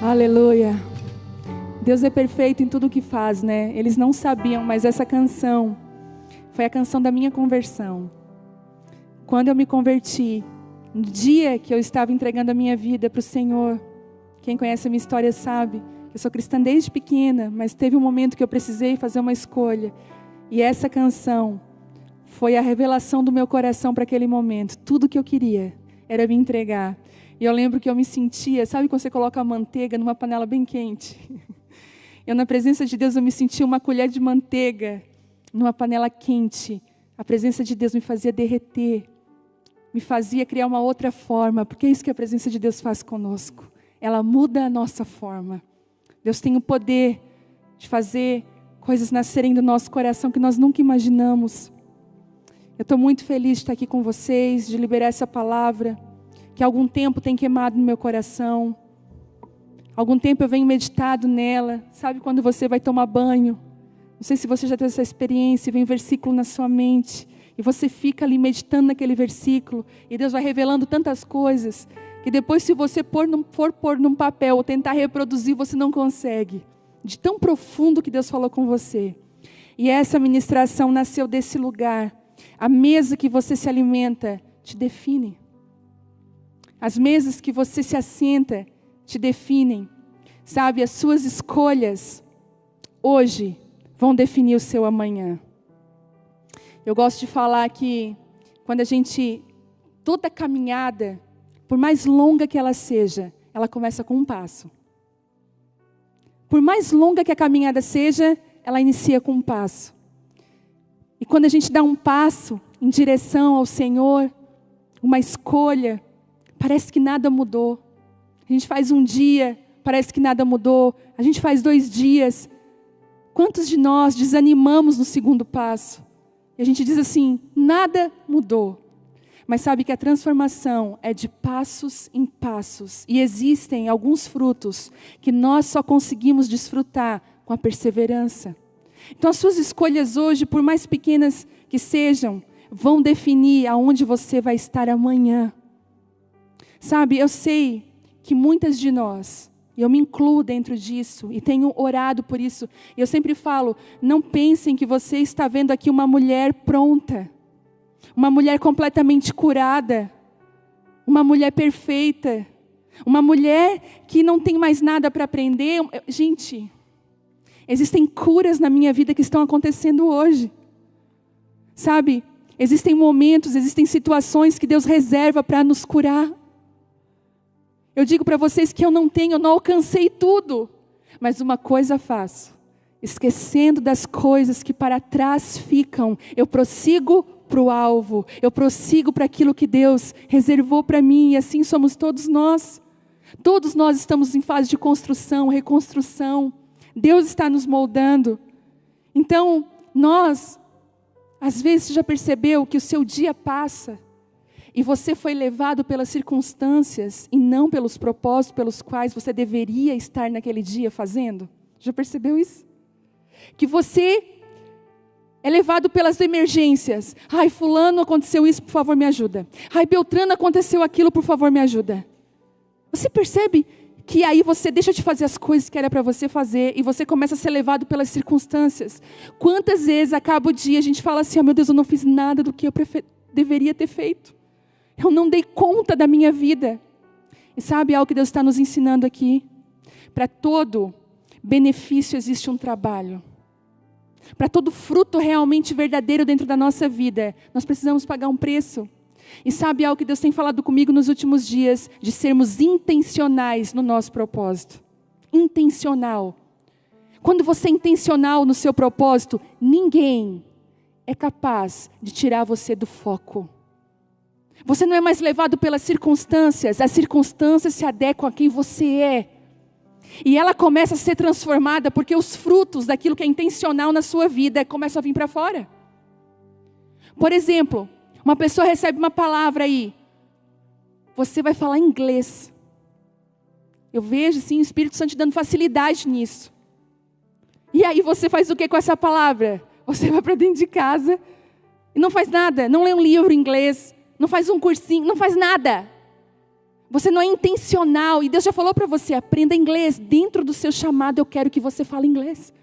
Aleluia. Deus é perfeito em tudo o que faz, né? Eles não sabiam, mas essa canção foi a canção da minha conversão. Quando eu me converti, no dia que eu estava entregando a minha vida para o Senhor, quem conhece a minha história sabe, eu sou cristã desde pequena, mas teve um momento que eu precisei fazer uma escolha. E essa canção foi a revelação do meu coração para aquele momento. Tudo que eu queria era me entregar. E eu lembro que eu me sentia, sabe quando você coloca a manteiga numa panela bem quente? Eu, na presença de Deus, eu me sentia uma colher de manteiga numa panela quente. A presença de Deus me fazia derreter, me fazia criar uma outra forma, porque é isso que a presença de Deus faz conosco. Ela muda a nossa forma. Deus tem o poder de fazer coisas nascerem do nosso coração que nós nunca imaginamos. Eu estou muito feliz de estar aqui com vocês, de liberar essa palavra, que há algum tempo tem queimado no meu coração. Há algum tempo eu venho meditado nela. Sabe quando você vai tomar banho? Não sei se você já teve essa experiência, vem um versículo na sua mente, e você fica ali meditando naquele versículo, e Deus vai revelando tantas coisas, que depois se você for pôr num papel, ou tentar reproduzir, você não consegue. De tão profundo que Deus falou com você. E essa ministração nasceu desse lugar. A mesa que você se alimenta te define. As mesas que você se assenta te definem. Sabe, as suas escolhas hoje vão definir o seu amanhã. Eu gosto de falar que quando toda caminhada, por mais longa que ela seja, ela começa com um passo. Por mais longa que a caminhada seja, ela inicia com um passo. E quando a gente dá um passo em direção ao Senhor, uma escolha, parece que nada mudou. A gente faz um dia, parece que nada mudou. A gente faz 2 dias. Quantos de nós desanimamos no segundo passo? E a gente diz assim, nada mudou. Mas sabe que a transformação é de passos em passos. E existem alguns frutos que nós só conseguimos desfrutar com a perseverança. Então as suas escolhas hoje, por mais pequenas que sejam, vão definir aonde você vai estar amanhã. Sabe, eu sei que muitas de nós, e eu me incluo dentro disso, e tenho orado por isso, e eu sempre falo, não pensem que você está vendo aqui uma mulher pronta, uma mulher completamente curada, uma mulher perfeita, uma mulher que não tem mais nada para aprender. Gente, existem curas na minha vida que estão acontecendo hoje. Sabe, existem momentos, existem situações que Deus reserva para nos curar. Eu digo para vocês que eu não alcancei tudo, mas uma coisa faço, esquecendo das coisas que para trás ficam, eu prossigo para o alvo, eu prossigo para aquilo que Deus reservou para mim, e assim somos todos nós. Todos nós estamos em fase de construção, reconstrução. Deus está nos moldando. Então, às vezes você já percebeu que o seu dia passa, e você foi levado pelas circunstâncias, e não pelos propósitos pelos quais você deveria estar naquele dia fazendo? Já percebeu isso? Que você é levado pelas emergências. Ai, fulano, aconteceu isso, por favor, me ajuda. Ai, Beltrano, aconteceu aquilo, por favor, me ajuda. Você percebe que aí você deixa de fazer as coisas que era para você fazer e você começa a ser levado pelas circunstâncias? Quantas vezes acaba o dia a gente fala assim, meu Deus, eu não fiz nada do que eu deveria ter feito. Eu não dei conta da minha vida. E sabe algo que Deus está nos ensinando aqui? Para todo benefício existe um trabalho. Para todo fruto realmente verdadeiro dentro da nossa vida, nós precisamos pagar um preço. E sabe algo que Deus tem falado comigo nos últimos dias? De sermos intencionais no nosso propósito. Intencional. Quando você é intencional no seu propósito, ninguém é capaz de tirar você do foco. Você não é mais levado pelas circunstâncias, as circunstâncias se adequam a quem você é. E ela começa a ser transformada porque os frutos daquilo que é intencional na sua vida começam a vir para fora. Por exemplo, uma pessoa recebe uma palavra aí. Você vai falar inglês. Eu vejo sim o Espírito Santo te dando facilidade nisso. E aí você faz o que com essa palavra? Você vai para dentro de casa e não faz nada. Não lê um livro em inglês, não faz um cursinho, não faz nada. Você não é intencional. E Deus já falou para você, aprenda inglês. Dentro do seu chamado eu quero que você fale inglês.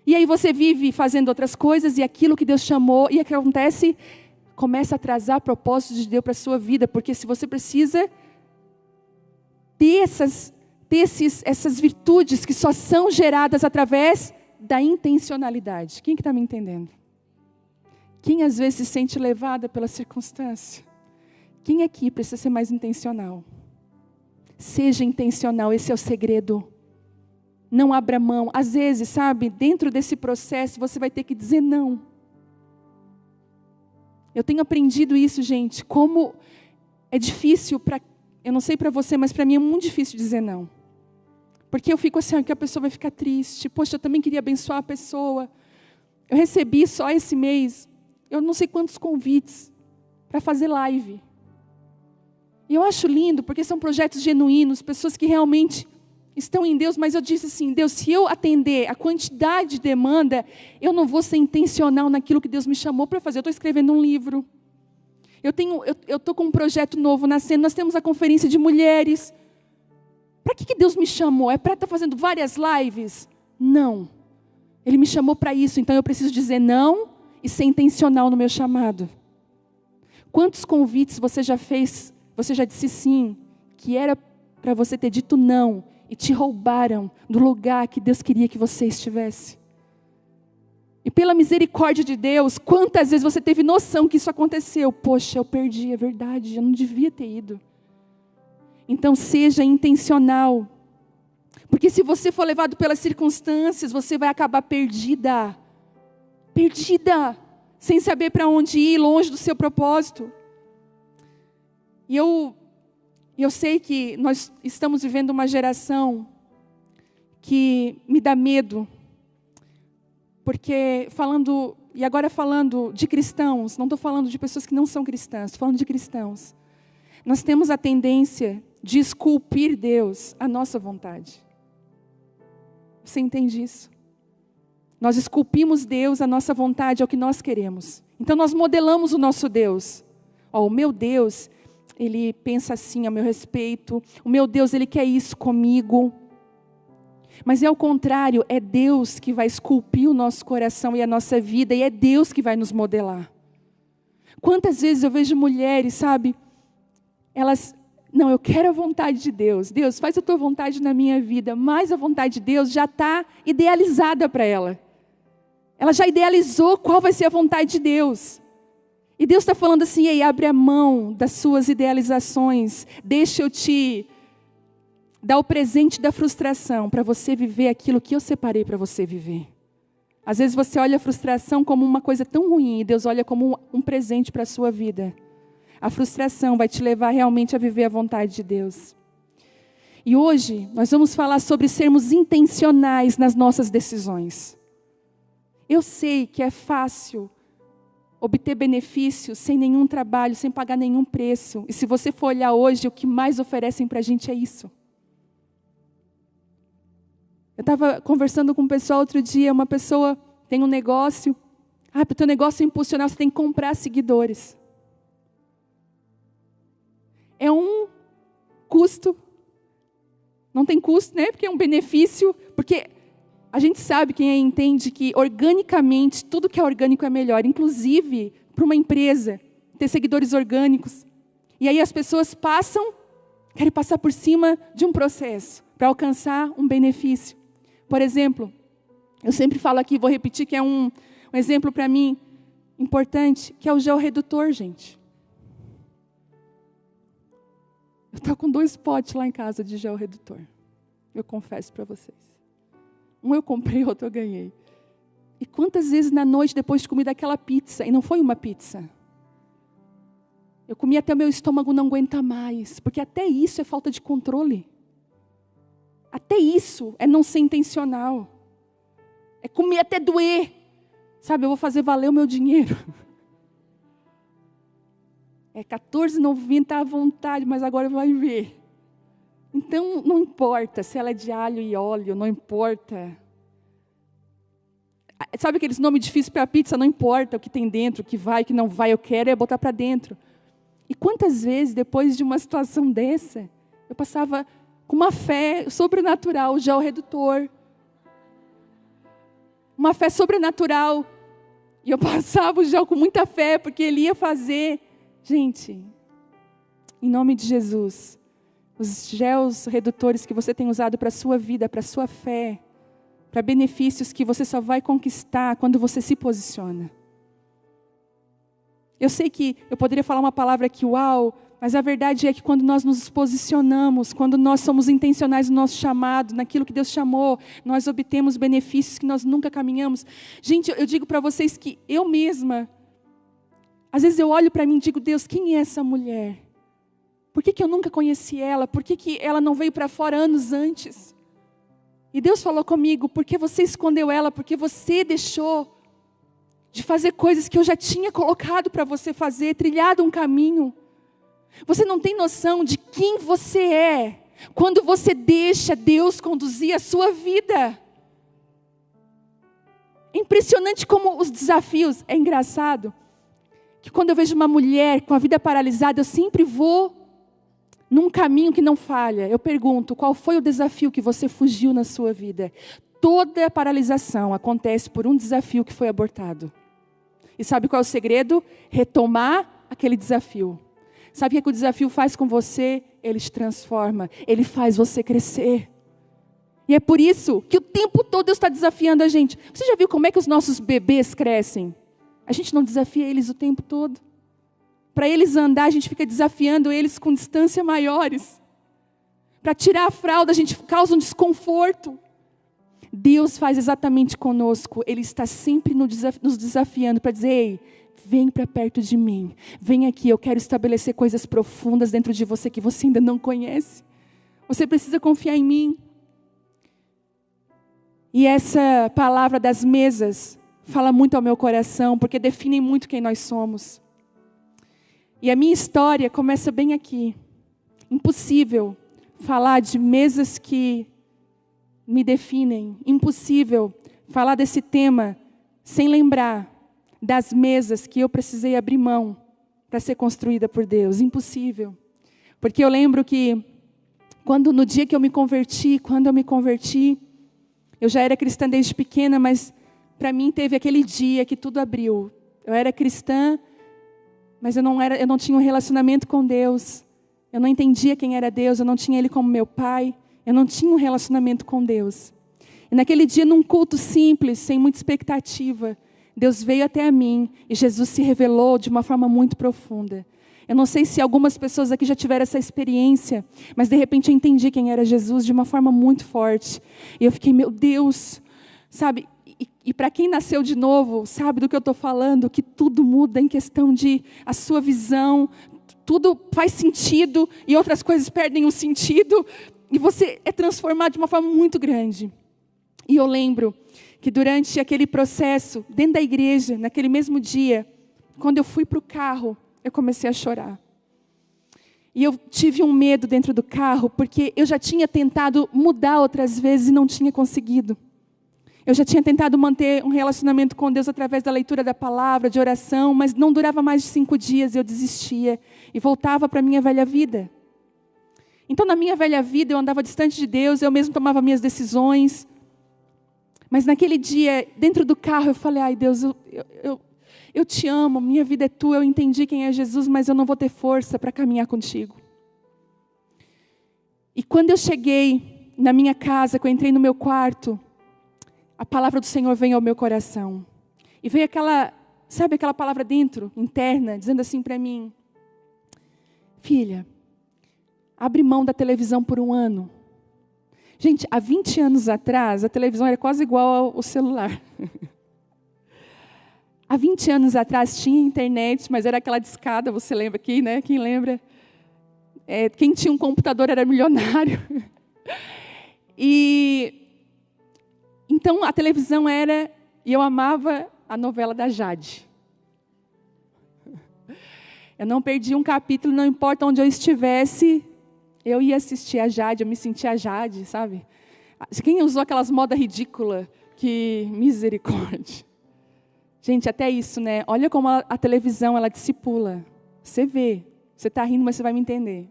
E aí você vive fazendo outras coisas e aquilo que Deus chamou. E o que acontece? Começa a atrasar propósitos de Deus para a sua vida. Porque se você precisa ter essas virtudes que só são geradas através da intencionalidade. Quem que está me entendendo? Quem às vezes se sente levada pela circunstância? Quem aqui precisa ser mais intencional? Seja intencional, esse é o segredo. Não abra mão. Às vezes, sabe, dentro desse processo você vai ter que dizer não. Eu tenho aprendido isso, gente, como é difícil eu não sei para você, mas para mim é muito difícil dizer não. Porque eu fico assim, que a pessoa vai ficar triste. Poxa, eu também queria abençoar a pessoa. Eu recebi só esse mês, eu não sei quantos convites para fazer live. E eu acho lindo, porque são projetos genuínos, pessoas que realmente estão em Deus, mas eu disse assim, Deus, se eu atender a quantidade de demanda, eu não vou ser intencional naquilo que Deus me chamou para fazer. Eu estou escrevendo um livro. Eu estou com um projeto novo nascendo, nós temos a conferência de mulheres. Para que Deus me chamou? É para estar fazendo várias lives? Não. Ele me chamou para isso, então eu preciso dizer não e ser intencional no meu chamado. Quantos convites você já fez? Você já disse sim, que era para você ter dito não, e te roubaram do lugar que Deus queria que você estivesse. E pela misericórdia de Deus, quantas vezes você teve noção que isso aconteceu? Poxa, eu perdi, é verdade, eu não devia ter ido. Então seja intencional. Porque se você for levado pelas circunstâncias, você vai acabar perdida. Perdida, sem saber para onde ir, longe do seu propósito. E eu sei que nós estamos vivendo uma geração que me dá medo. Porque falando de cristãos, não estou falando de pessoas que não são cristãs, estou falando de cristãos. Nós temos a tendência de esculpir Deus à nossa vontade. Você entende isso? Nós esculpimos Deus à nossa vontade, ao que nós queremos. Então nós modelamos o nosso Deus. O meu Deus, Ele pensa assim a meu respeito. O meu Deus, Ele quer isso comigo. Mas é ao contrário, é Deus que vai esculpir o nosso coração e a nossa vida. E é Deus que vai nos modelar. Quantas vezes eu vejo mulheres, sabe? Não, eu quero a vontade de Deus. Deus, faz a tua vontade na minha vida. Mas a vontade de Deus já está idealizada para ela. Ela já idealizou qual vai ser a vontade de Deus. E Deus está falando assim, ei, abre a mão das suas idealizações. Deixa eu te dar o presente da frustração para você viver aquilo que eu separei para você viver. Às vezes você olha a frustração como uma coisa tão ruim e Deus olha como um presente para a sua vida. A frustração vai te levar realmente a viver a vontade de Deus. E hoje nós vamos falar sobre sermos intencionais nas nossas decisões. Eu sei que é fácil obter benefícios sem nenhum trabalho, sem pagar nenhum preço. E se você for olhar hoje, o que mais oferecem para a gente é isso. Eu estava conversando com um pessoal outro dia, uma pessoa tem um negócio. Para o teu negócio impulsionar, você tem que comprar seguidores. É um custo. Não tem custo, né? Porque é um benefício. Porque a gente sabe, quem entende, que organicamente, tudo que é orgânico é melhor. Inclusive, para uma empresa, ter seguidores orgânicos. E aí as pessoas querem passar por cima de um processo, para alcançar um benefício. Por exemplo, eu sempre falo aqui, vou repetir, que é um exemplo para mim importante, que é o georredutor, gente. Eu estou com 2 potes lá em casa de georredutor. Eu confesso para vocês. Um eu comprei, outro eu ganhei. E quantas vezes na noite, depois de comer daquela pizza, e não foi uma pizza, eu comi até o meu estômago não aguenta mais, porque até isso é falta de controle. Até isso é não ser intencional. É comer até doer. Sabe, eu vou fazer valer o meu dinheiro. É R$14,90 à vontade, mas agora vai ver. Então, não importa se ela é de alho e óleo, não importa. Sabe aqueles nomes difíceis para a pizza? Não importa o que tem dentro, o que vai, o que não vai, eu quero é botar para dentro. E quantas vezes, depois de uma situação dessa, eu passava com uma fé sobrenatural, o gel redutor. Uma fé sobrenatural. E eu passava o gel com muita fé, porque ele ia fazer. Gente, em nome de Jesus, os gels redutores que você tem usado para a sua vida, para a sua fé, para benefícios que você só vai conquistar quando você se posiciona. Eu sei que eu poderia falar uma palavra aqui, uau, mas a verdade é que quando nós nos posicionamos, quando nós somos intencionais no nosso chamado, naquilo que Deus chamou, nós obtemos benefícios que nós nunca caminhamos. Gente, eu digo para vocês que eu mesma, às vezes eu olho para mim e digo, Deus, quem é essa mulher? Por que eu nunca conheci ela? Por que ela não veio para fora anos antes? E Deus falou comigo, porque você escondeu ela, porque você deixou de fazer coisas que eu já tinha colocado para você fazer, trilhado um caminho. Você não tem noção de quem você é, quando você deixa Deus conduzir a sua vida. É impressionante como os desafios, é engraçado, que quando eu vejo uma mulher com a vida paralisada, eu sempre vou num caminho que não falha. Eu pergunto, qual foi o desafio que você fugiu na sua vida? Toda paralisação acontece por um desafio que foi abortado. E sabe qual é o segredo? Retomar aquele desafio. Sabe o que o desafio faz com você? Ele te transforma, ele faz você crescer. E é por isso que o tempo todo Deus está desafiando a gente. Você já viu como é que os nossos bebês crescem? A gente não desafia eles o tempo todo. Para eles andar, a gente fica desafiando eles com distância maiores. Para tirar a fralda, a gente causa um desconforto. Deus faz exatamente conosco. Ele está sempre nos desafiando para dizer, ei, vem para perto de mim. Vem aqui, eu quero estabelecer coisas profundas dentro de você que você ainda não conhece. Você precisa confiar em mim. E essa palavra das mesas fala muito ao meu coração, porque define muito quem nós somos. E a minha história começa bem aqui. Impossível falar de mesas que me definem. Impossível falar desse tema sem lembrar das mesas que eu precisei abrir mão para ser construída por Deus. Impossível. Porque eu lembro que no dia que eu me converti, eu já era cristã desde pequena, mas para mim teve aquele dia que tudo abriu. Eu era cristã, mas eu não tinha um relacionamento com Deus. Eu não entendia quem era Deus, eu não tinha Ele como meu pai. Eu não tinha um relacionamento com Deus. E naquele dia, num culto simples, sem muita expectativa, Deus veio até a mim e Jesus se revelou de uma forma muito profunda. Eu não sei se algumas pessoas aqui já tiveram essa experiência, mas de repente eu entendi quem era Jesus de uma forma muito forte. E eu fiquei, meu Deus, sabe? E para quem nasceu de novo, sabe do que eu estou falando, que tudo muda em questão de a sua visão, tudo faz sentido e outras coisas perdem o sentido. E você é transformado de uma forma muito grande. E eu lembro que durante aquele processo, dentro da igreja, naquele mesmo dia, quando eu fui para o carro, eu comecei a chorar. E eu tive um medo dentro do carro, porque eu já tinha tentado mudar outras vezes e não tinha conseguido. Eu já tinha tentado manter um relacionamento com Deus através da leitura da palavra, de oração, mas não durava mais de 5 dias e eu desistia. E voltava para a minha velha vida. Então, na minha velha vida, eu andava distante de Deus, eu mesmo tomava minhas decisões. Mas naquele dia, dentro do carro, eu falei, ai Deus, eu te amo, minha vida é tua, eu entendi quem é Jesus, mas eu não vou ter força para caminhar contigo. E quando eu cheguei na minha casa, que eu entrei no meu quarto, a palavra do Senhor veio ao meu coração. E veio sabe aquela palavra dentro, interna, dizendo assim para mim, filha, abre mão da televisão por 1 ano. Gente, há 20 anos atrás, a televisão era quase igual ao celular. Há 20 anos atrás tinha internet, mas era aquela discada, você lembra aqui, né? Quem lembra? Quem tinha um computador era milionário. Então a televisão e eu amava a novela da Jade. Eu não perdi um capítulo, não importa onde eu estivesse, eu ia assistir a Jade, eu me sentia a Jade, sabe? Quem usou aquelas modas ridículas? Que misericórdia. Gente, até isso, né? Olha como a televisão, ela discipula. Você vê Você está rindo, mas você vai me entender.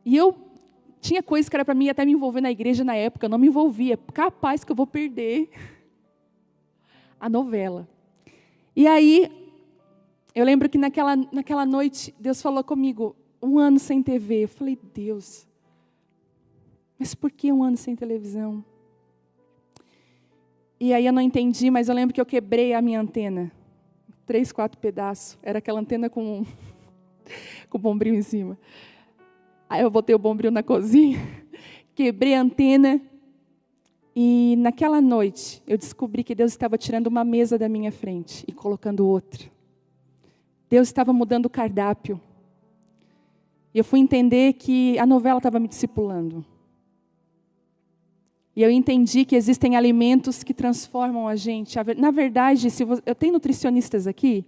E eu tinha coisas que era para mim até me envolver na igreja na época, eu não me envolvia. Capaz que eu vou perder a novela. E aí, eu lembro que naquela noite, Deus falou comigo, 1 ano sem TV. Eu falei, Deus, mas por que 1 ano sem televisão? E aí eu não entendi, mas eu lembro que eu quebrei a minha antena. 3, 4 pedaços. Era aquela antena com o bombril em cima. Aí eu botei o bombril na cozinha, quebrei a antena. E naquela noite, eu descobri que Deus estava tirando uma mesa da minha frente e colocando outra. Deus estava mudando o cardápio. E eu fui entender que a novela estava me discipulando. E eu entendi que existem alimentos que transformam a gente. Na verdade, eu tenho nutricionistas aqui?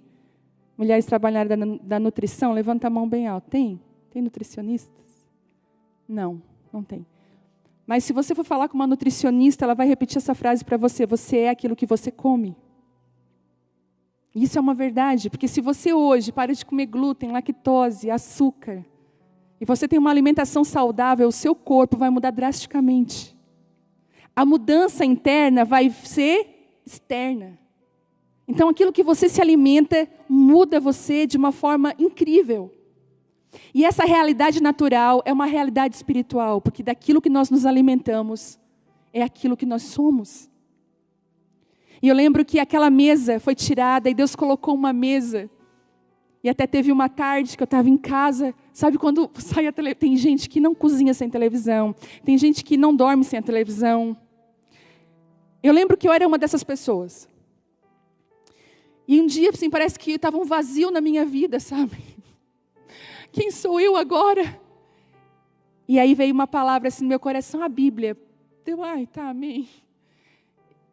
Mulheres trabalharam da nutrição? Levanta a mão bem alto. Tem? Tem nutricionistas? Não, não tem. Mas se você for falar com uma nutricionista, ela vai repetir essa frase para você. Você é aquilo que você come. Isso é uma verdade. Porque se você hoje para de comer glúten, lactose, açúcar, e você tem uma alimentação saudável, o seu corpo vai mudar drasticamente. A mudança interna vai ser externa. Então, aquilo que você se alimenta muda você de uma forma incrível. E essa realidade natural é uma realidade espiritual, porque daquilo que nós nos alimentamos é aquilo que nós somos. E eu lembro que aquela mesa foi tirada e Deus colocou uma mesa. E até teve uma tarde que eu estava em casa. Sabe quando sai a televisão? Tem gente que não cozinha sem televisão. Tem gente que não dorme sem a televisão. Eu lembro que eu era uma dessas pessoas. E um dia, assim, parece que estava um vazio na minha vida, sabe? Quem sou eu agora? E aí veio uma palavra assim no meu coração, a Bíblia. Eu, tá, amém.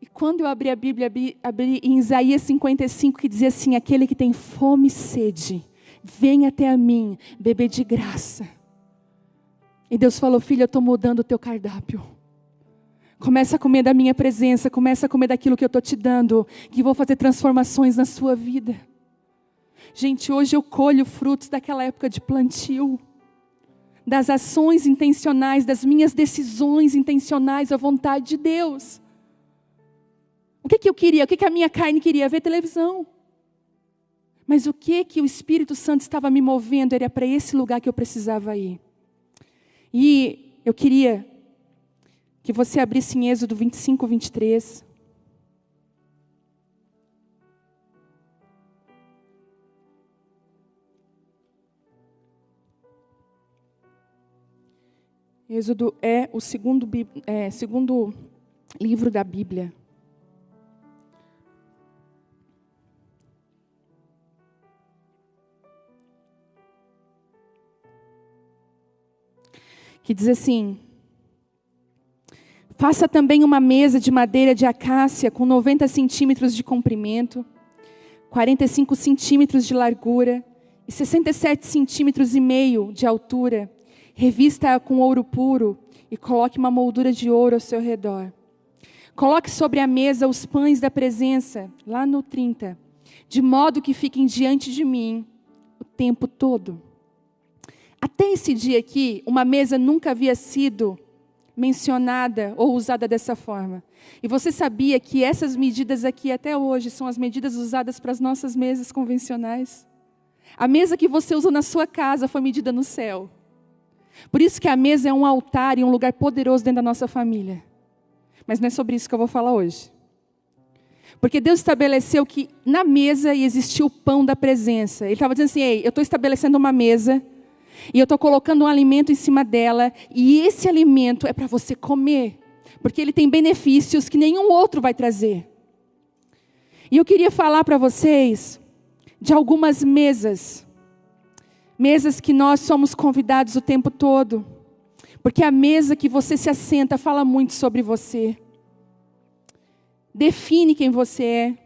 E quando eu abri a Bíblia, abri em Isaías 55, que dizia assim, aquele que tem fome e sede, vem até a mim, beber de graça. E Deus falou, filha, eu estou mudando o teu cardápio. Começa a comer da minha presença, começa a comer daquilo que eu estou te dando, que vou fazer transformações na sua vida. Gente, hoje eu colho frutos daquela época de plantio, das ações intencionais, das minhas decisões intencionais, à vontade de Deus. O que eu queria? O que a minha carne queria? Ver televisão. Mas o que o Espírito Santo estava me movendo era para esse lugar que eu precisava ir. E eu queria que você abrisse em Êxodo 25, 23. Êxodo é o segundo livro da Bíblia. Que diz assim, faça também uma mesa de madeira de acácia com 90 centímetros de comprimento, 45 centímetros de largura e 67 centímetros e meio de altura. Revista-a com ouro puro e coloque uma moldura de ouro ao seu redor. Coloque sobre a mesa os pães da presença, lá no 30, de modo que fiquem diante de mim o tempo todo. Até esse dia aqui, uma mesa nunca havia sido mencionada ou usada dessa forma. E você sabia que essas medidas aqui até hoje são as medidas usadas para as nossas mesas convencionais? A mesa que você usa na sua casa foi medida no céu. Por isso que a mesa é um altar e um lugar poderoso dentro da nossa família. Mas não é sobre isso que eu vou falar hoje. Porque Deus estabeleceu que na mesa ia existir o pão da presença. Ele estava dizendo assim, ei, eu estou estabelecendo uma mesa e eu estou colocando um alimento em cima dela, e esse alimento é para você comer, porque ele tem benefícios que nenhum outro vai trazer. E eu queria falar para vocês de algumas mesas que nós somos convidados o tempo todo, porque a mesa que você se assenta fala muito sobre você, define quem você é.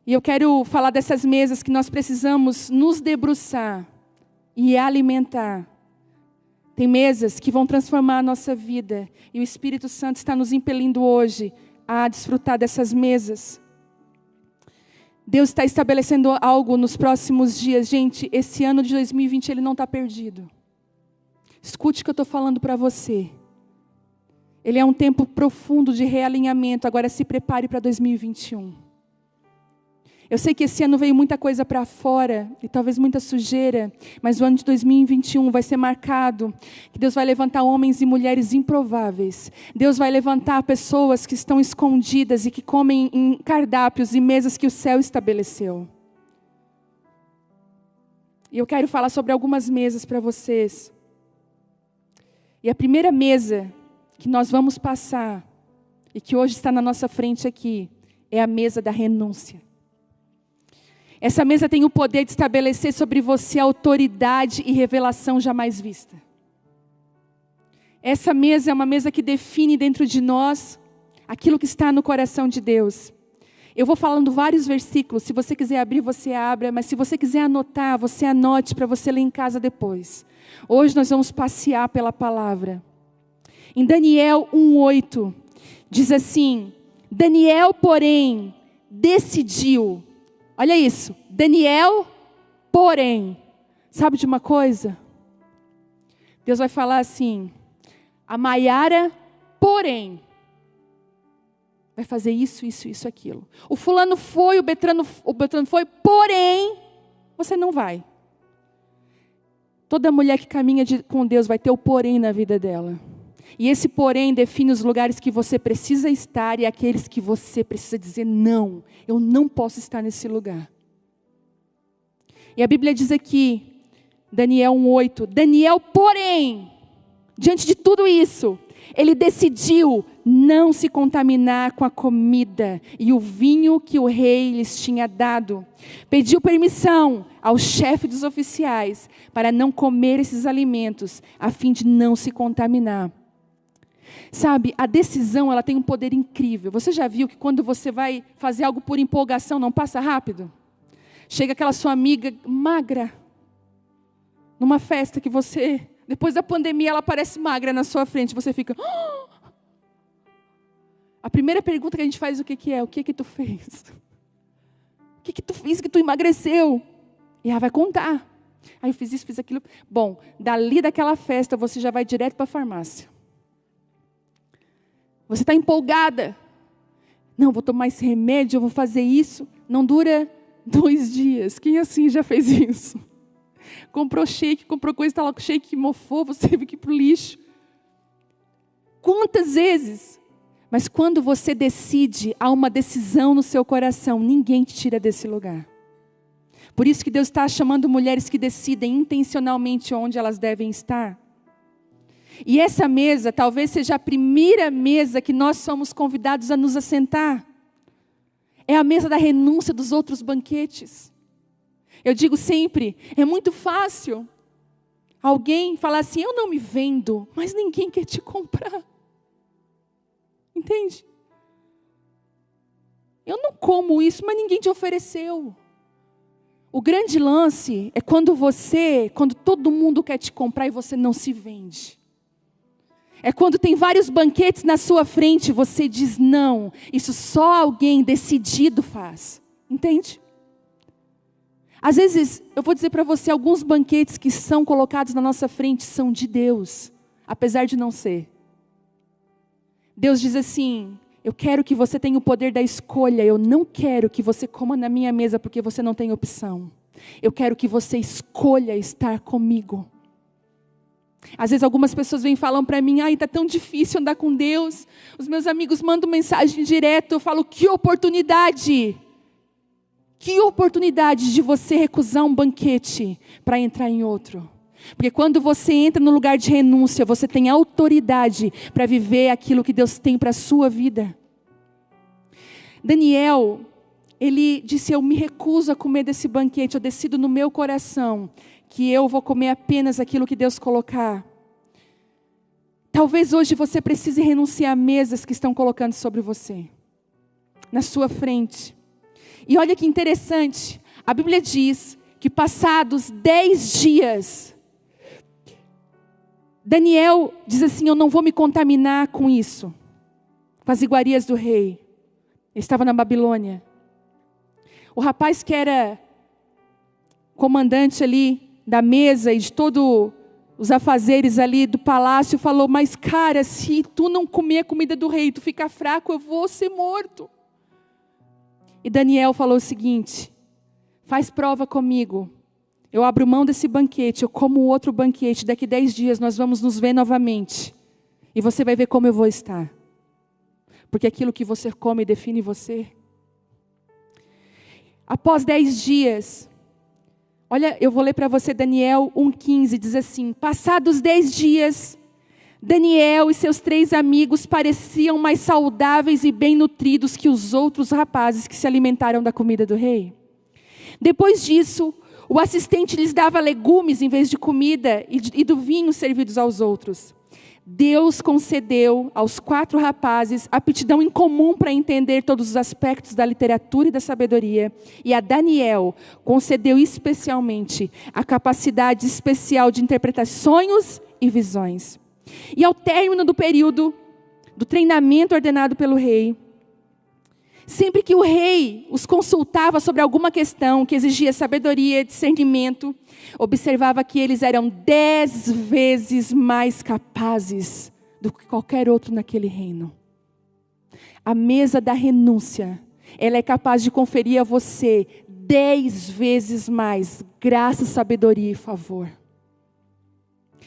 E eu quero falar dessas mesas que nós precisamos nos debruçar e alimentar. Tem mesas que vão transformar a nossa vida. E o Espírito Santo está nos impelindo hoje a desfrutar dessas mesas. Deus está estabelecendo algo nos próximos dias. Gente, esse ano de 2020 ele não está perdido. Escute o que eu estou falando para você. Ele é um tempo profundo de realinhamento. Agora se prepare para 2021. Eu sei que esse ano veio muita coisa para fora, e talvez muita sujeira, mas o ano de 2021 vai ser marcado, que Deus vai levantar homens e mulheres improváveis. Deus vai levantar pessoas que estão escondidas e que comem em cardápios e mesas que o céu estabeleceu. E eu quero falar sobre algumas mesas para vocês. E a primeira mesa que nós vamos passar, e que hoje está na nossa frente aqui, é a mesa da renúncia. Essa mesa tem o poder de estabelecer sobre você autoridade e revelação jamais vista. Essa mesa é uma mesa que define dentro de nós aquilo que está no coração de Deus. Eu vou falando vários versículos, se você quiser abrir, você abra, mas se você quiser anotar, você anote para você ler em casa depois. Hoje nós vamos passear pela palavra. Em Daniel 1:8, diz assim: Daniel, porém, decidiu. Olha isso, Daniel, porém, sabe de uma coisa? Deus vai falar assim, a Maiara, porém, vai fazer isso, aquilo. O fulano foi, o Betrano foi, porém, você não vai. Toda mulher que caminha com Deus vai ter o porém na vida dela. E esse porém define os lugares que você precisa estar e aqueles que você precisa dizer não, eu não posso estar nesse lugar. E a Bíblia diz aqui, Daniel 1:8, Daniel, porém, diante de tudo isso, ele decidiu não se contaminar com a comida e o vinho que o rei lhes tinha dado. Pediu permissão ao chefe dos oficiais para não comer esses alimentos, a fim de não se contaminar. Sabe, a decisão ela tem um poder incrível. Você já viu que quando você vai fazer algo por empolgação, não passa rápido? Chega aquela sua amiga magra, numa festa que você, depois da pandemia, ela parece magra na sua frente, você fica... Oh! A primeira pergunta que a gente faz, o que é? O que tu fez? O que tu fez que tu emagreceu? E ela vai contar. Aí eu fiz isso, fiz aquilo. Bom, dali daquela festa, você já vai direto para a farmácia. Você está empolgada. Não, vou tomar esse remédio, eu vou fazer isso. Não dura 2 dias. Quem assim já fez isso? Comprou shake, comprou coisa, está lá com shake, mofou, você teve que ir para o lixo. Quantas vezes? Mas quando você decide, há uma decisão no seu coração, ninguém te tira desse lugar. Por isso que Deus está chamando mulheres que decidem intencionalmente onde elas devem estar. E essa mesa talvez seja a primeira mesa que nós somos convidados a nos assentar. É a mesa da renúncia dos outros banquetes. Eu digo sempre, é muito fácil alguém falar assim, eu não me vendo, mas ninguém quer te comprar. Entende? Eu não como isso, mas ninguém te ofereceu. O grande lance é quando todo mundo quer te comprar e você não se vende. É quando tem vários banquetes na sua frente, você diz não. Isso só alguém decidido faz. Entende? Às vezes, eu vou dizer para você, alguns banquetes que são colocados na nossa frente são de Deus, apesar de não ser. Deus diz assim, eu quero que você tenha o poder da escolha, eu não quero que você coma na minha mesa porque você não tem opção. Eu quero que você escolha estar comigo. Às vezes algumas pessoas vêm e falam para mim, está tão difícil andar com Deus. Os meus amigos mandam mensagem direto, eu falo, que oportunidade. Que oportunidade de você recusar um banquete para entrar em outro. Porque quando você entra no lugar de renúncia, você tem autoridade para viver aquilo que Deus tem para a sua vida. Daniel, ele disse, eu me recuso a comer desse banquete, eu decido no meu coração que eu vou comer apenas aquilo que Deus colocar. Talvez hoje você precise renunciar a mesas que estão colocando sobre você, na sua frente. E olha que interessante, a Bíblia diz que passados 10 dias, Daniel diz assim, eu não vou me contaminar com isso, com as iguarias do rei. Ele estava na Babilônia. O rapaz que era comandante ali da mesa e de todos os afazeres ali do palácio falou: mas cara, se tu não comer a comida do rei, tu ficar fraco, eu vou ser morto. E Daniel falou o seguinte: faz prova comigo, eu abro mão desse banquete, eu como outro banquete, daqui 10 dias nós vamos nos ver novamente, e você vai ver como eu vou estar, porque aquilo que você come define você. Após 10 dias, olha, eu vou ler para você Daniel 1,15, diz assim: passados 10 dias, Daniel e seus 3 amigos pareciam mais saudáveis e bem nutridos que os outros rapazes que se alimentaram da comida do rei. Depois disso, o assistente lhes dava legumes em vez de comida e do vinho servidos aos outros. Deus concedeu aos 4 rapazes aptidão em comum para entender todos os aspectos da literatura e da sabedoria. E a Daniel concedeu especialmente a capacidade especial de interpretar sonhos e visões. E ao término do período do treinamento ordenado pelo rei, sempre que o rei os consultava sobre alguma questão que exigia sabedoria e discernimento, observava que eles eram 10 vezes mais capazes do que qualquer outro naquele reino. A mesa da renúncia, ela é capaz de conferir a você 10 vezes mais graça, sabedoria e favor.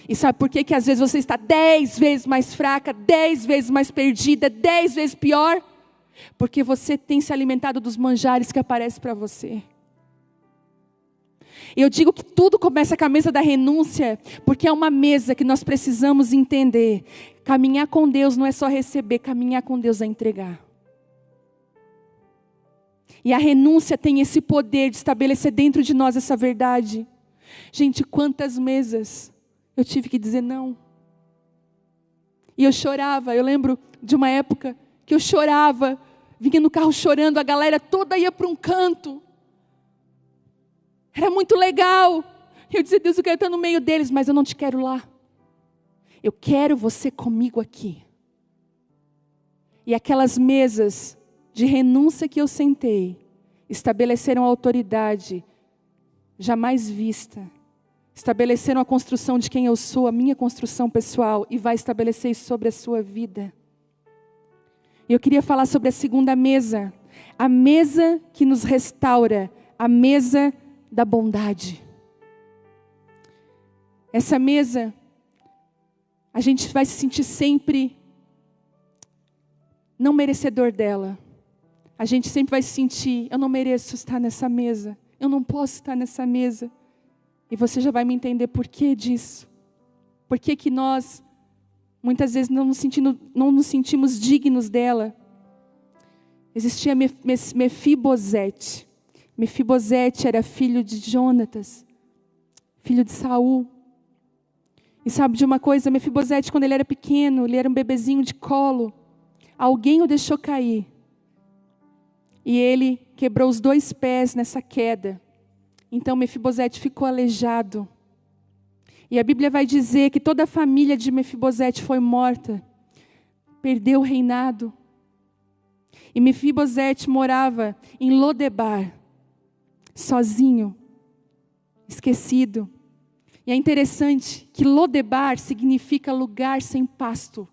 E sabe por que às vezes você está 10 vezes mais fraca, 10 vezes mais perdida, 10 vezes pior? Porque você tem se alimentado dos manjares que aparecem para você. Eu digo que tudo começa com a mesa da renúncia, porque é uma mesa que nós precisamos entender. Caminhar com Deus não é só receber, caminhar com Deus é entregar. E a renúncia tem esse poder de estabelecer dentro de nós essa verdade. Gente, quantas mesas eu tive que dizer não. E eu chorava, eu lembro de uma época que eu chorava, vinha no carro chorando, a galera toda ia para um canto. Era muito legal. Eu dizia: Deus, eu quero estar no meio deles, mas eu não te quero lá. Eu quero você comigo aqui. E aquelas mesas de renúncia que eu sentei, estabeleceram a autoridade jamais vista. Estabeleceram a construção de quem eu sou, a minha construção pessoal, e vai estabelecer isso sobre a sua vida. E eu queria falar sobre a segunda mesa, a mesa que nos restaura, a mesa da bondade. Essa mesa, a gente vai se sentir sempre não merecedor dela. A gente sempre vai se sentir: eu não mereço estar nessa mesa, eu não posso estar nessa mesa. E você já vai me entender por que disso. Por que nós, muitas vezes, não nos sentimos dignos dela. Existia Mefibosete. Mefibosete era filho de Jonatas, filho de Saul. E sabe de uma coisa? Mefibosete, quando ele era pequeno, ele era um bebezinho de colo. Alguém o deixou cair. E ele quebrou os 2 pés nessa queda. Então Mefibosete ficou aleijado. E a Bíblia vai dizer que toda a família de Mefibosete foi morta. Perdeu o reinado. E Mefibosete morava em Lodebar, sozinho, esquecido. E é interessante que Lodebar significa lugar sem pasto,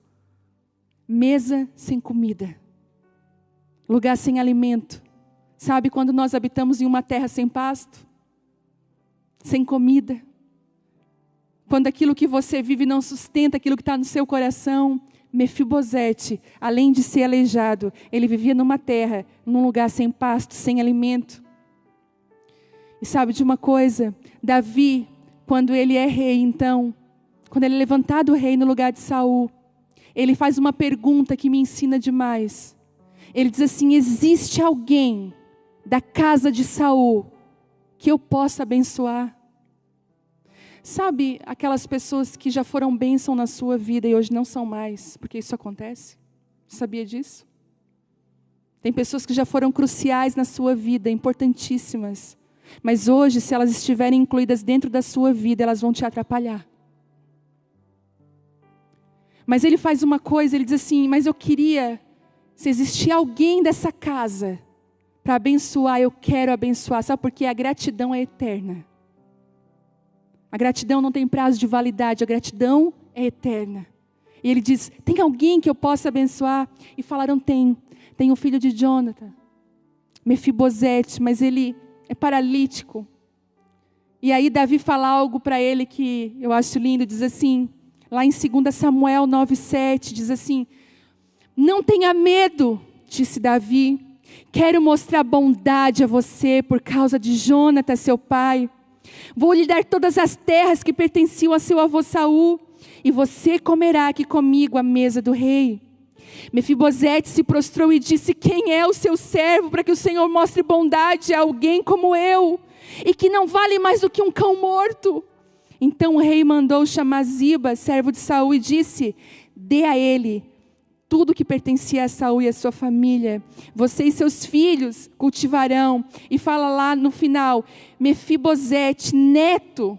mesa sem comida, lugar sem alimento. Sabe quando nós habitamos em uma terra sem pasto? Sem comida? Quando aquilo que você vive não sustenta aquilo que está no seu coração? Mefibosete, além de ser aleijado, ele vivia numa terra, num lugar sem pasto, sem alimento. E sabe de uma coisa? Davi, quando ele é rei, então, quando ele é levantado rei no lugar de Saul, ele faz uma pergunta que me ensina demais. Ele diz assim: existe alguém da casa de Saul que eu possa abençoar? Sabe aquelas pessoas que já foram bênção na sua vida e hoje não são mais, porque isso acontece? Sabia disso? Tem pessoas que já foram cruciais na sua vida, importantíssimas. Mas hoje, se elas estiverem incluídas dentro da sua vida, elas vão te atrapalhar. Mas ele faz uma coisa, ele diz assim: mas eu queria, se existir alguém dessa casa, para abençoar, eu quero abençoar. Sabe por quê? A gratidão é eterna. A gratidão não tem prazo de validade, a gratidão é eterna. E ele diz, tem alguém que eu possa abençoar? E falaram, tem o filho de Jonathan, Mefibosete, mas ele é paralítico. E aí Davi fala algo para ele que eu acho lindo, diz assim, lá em 2 Samuel 9:7, diz assim, não tenha medo, disse Davi, quero mostrar bondade a você por causa de Jonathan, seu pai. Vou lhe dar todas as terras que pertenciam a seu avô Saul, e você comerá aqui comigo à mesa do rei. Mefibosete se prostrou e disse, quem é o seu servo para que o Senhor mostre bondade a alguém como eu, e que não vale mais do que um cão morto? Então o rei mandou chamar Ziba, servo de Saul, e disse, dê a ele tudo que pertencia a Saul e a sua família. Você e seus filhos cultivarão. E fala lá no final, Mefibosete, neto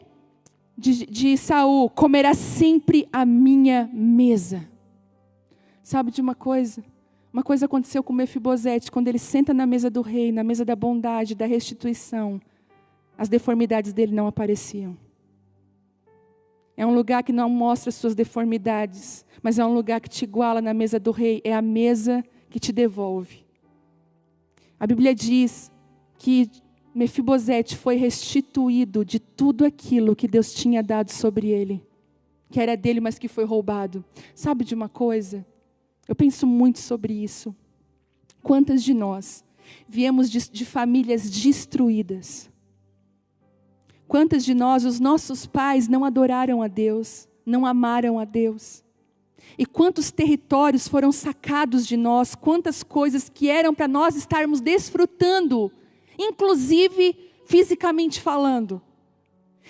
de Saul, comerá sempre à minha mesa. Sabe de uma coisa? Uma coisa aconteceu com Mefibosete, quando ele senta na mesa do rei, na mesa da bondade, da restituição, as deformidades dele não apareciam. É um lugar que não mostra suas deformidades, mas é um lugar que te iguala na mesa do rei, é a mesa que te devolve. A Bíblia diz que Mefibosete foi restituído de tudo aquilo que Deus tinha dado sobre ele, que era dele, mas que foi roubado. Sabe de uma coisa? Eu penso muito sobre isso. Quantas de nós viemos de famílias destruídas? Quantas de nós, os nossos pais não adoraram a Deus, não amaram a Deus? E quantos territórios foram sacados de nós, quantas coisas que eram para nós estarmos desfrutando, inclusive fisicamente falando.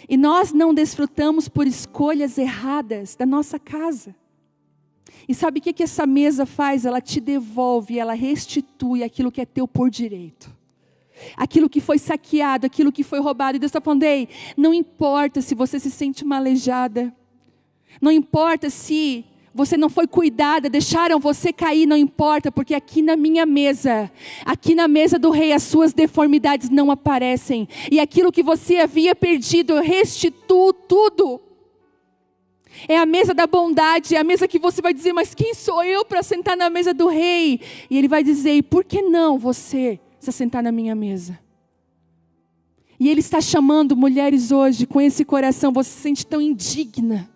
E nós não desfrutamos por escolhas erradas da nossa casa. E sabe o que essa mesa faz? Ela te devolve, ela restitui aquilo que é teu por direito. Aquilo que foi saqueado, aquilo que foi roubado. E Deus está falando, ei, não importa se você se sente malejada. Não importa se você não foi cuidada, deixaram você cair, não importa, porque aqui na minha mesa, aqui na mesa do rei, as suas deformidades não aparecem. E aquilo que você havia perdido, eu restituo tudo. É a mesa da bondade, é a mesa que você vai dizer, mas quem sou eu para sentar na mesa do rei? E ele vai dizer, e por que não você se sentar na minha mesa? E ele está chamando mulheres hoje com esse coração, você se sente tão indigna.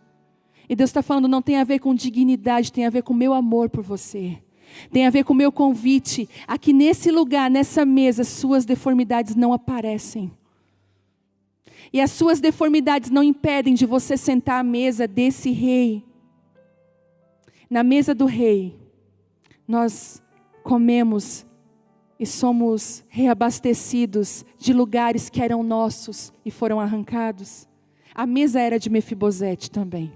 E Deus está falando, não tem a ver com dignidade, tem a ver com o meu amor por você. Tem a ver com o meu convite. Aqui nesse lugar, nessa mesa, suas deformidades não aparecem. E as suas deformidades não impedem de você sentar à mesa desse rei. Na mesa do rei, nós comemos e somos reabastecidos de lugares que eram nossos e foram arrancados. A mesa era de Mefibosete também.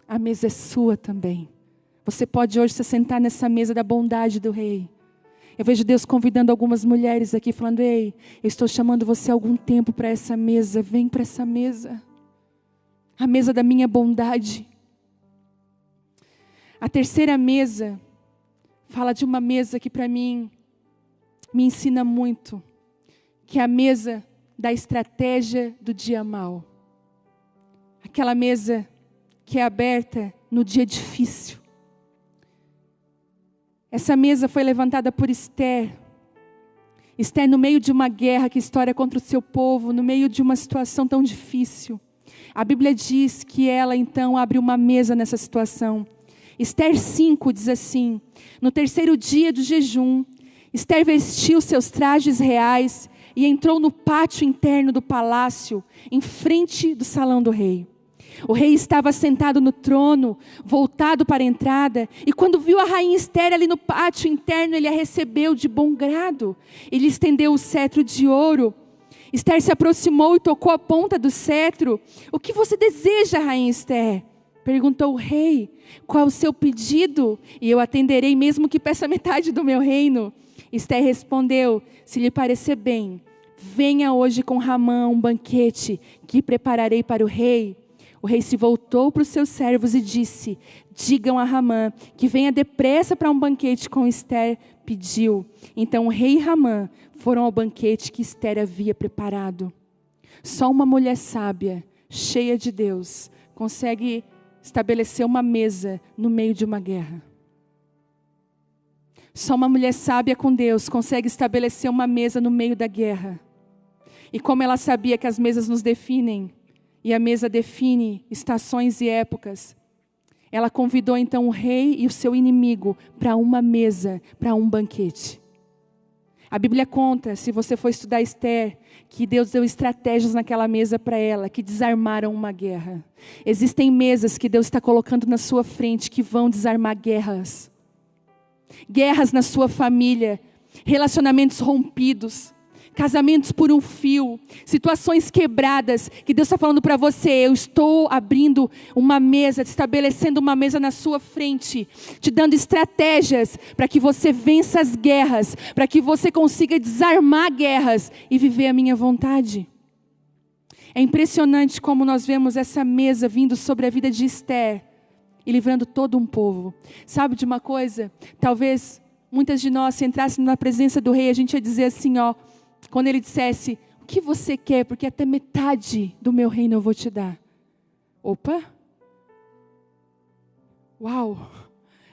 A mesa é sua também. Você pode hoje se sentar nessa mesa da bondade do rei. Eu vejo Deus convidando algumas mulheres aqui, falando, ei, eu estou chamando você há algum tempo para essa mesa. Vem para essa mesa. A mesa da minha bondade. A terceira mesa fala de uma mesa que para mim me ensina muito, que é a mesa da estratégia do dia mau. Aquela mesa que é aberta no dia difícil. Essa mesa foi levantada por Esther. Esther, no meio de uma guerra que estoura contra o seu povo, no meio de uma situação tão difícil. A Bíblia diz que ela então abre uma mesa nessa situação. Esther 5 diz assim, no terceiro dia do jejum, Esther vestiu seus trajes reais e entrou no pátio interno do palácio, em frente do salão do rei. O rei estava sentado no trono, voltado para a entrada, e quando viu a rainha Esther ali no pátio interno, ele a recebeu de bom grado. Ele estendeu o cetro de ouro. Esther se aproximou e tocou a ponta do cetro. O que você deseja, rainha Esther? Perguntou o rei. Qual o seu pedido? E eu atenderei mesmo que peça metade do meu reino. Esther respondeu, se lhe parecer bem, venha hoje com Ramã um banquete que prepararei para o rei. O O rei se voltou para os seus servos e disse: digam a Ramã que venha depressa para um banquete como Ester pediu. Então o rei e Ramã foram ao banquete que Ester havia preparado. Só uma mulher sábia, cheia de Deus, consegue estabelecer uma mesa no meio de uma guerra. Só uma mulher sábia com Deus consegue estabelecer uma mesa no meio da guerra. E como ela sabia que as mesas nos definem, e a mesa define estações e épocas, ela convidou então o rei e o seu inimigo para uma mesa, para um banquete. A Bíblia conta, se você for estudar Ester, que Deus deu estratégias naquela mesa para ela, que desarmaram uma guerra. Existem mesas que Deus está colocando na sua frente, que vão desarmar guerras. Guerras na sua família, relacionamentos rompidos, casamentos por um fio, situações quebradas, que Deus está falando para você: eu estou abrindo uma mesa, estabelecendo uma mesa na sua frente, te dando estratégias para que você vença as guerras, para que você consiga desarmar guerras e viver a minha vontade. É impressionante como nós vemos essa mesa vindo sobre a vida de Ester e livrando todo um povo. Sabe de uma coisa? Talvez muitas de nós, se entrássemos na presença do rei, a gente ia dizer assim, ó, quando ele dissesse: o que você quer? Porque até metade do meu reino eu vou te dar. Opa! Uau!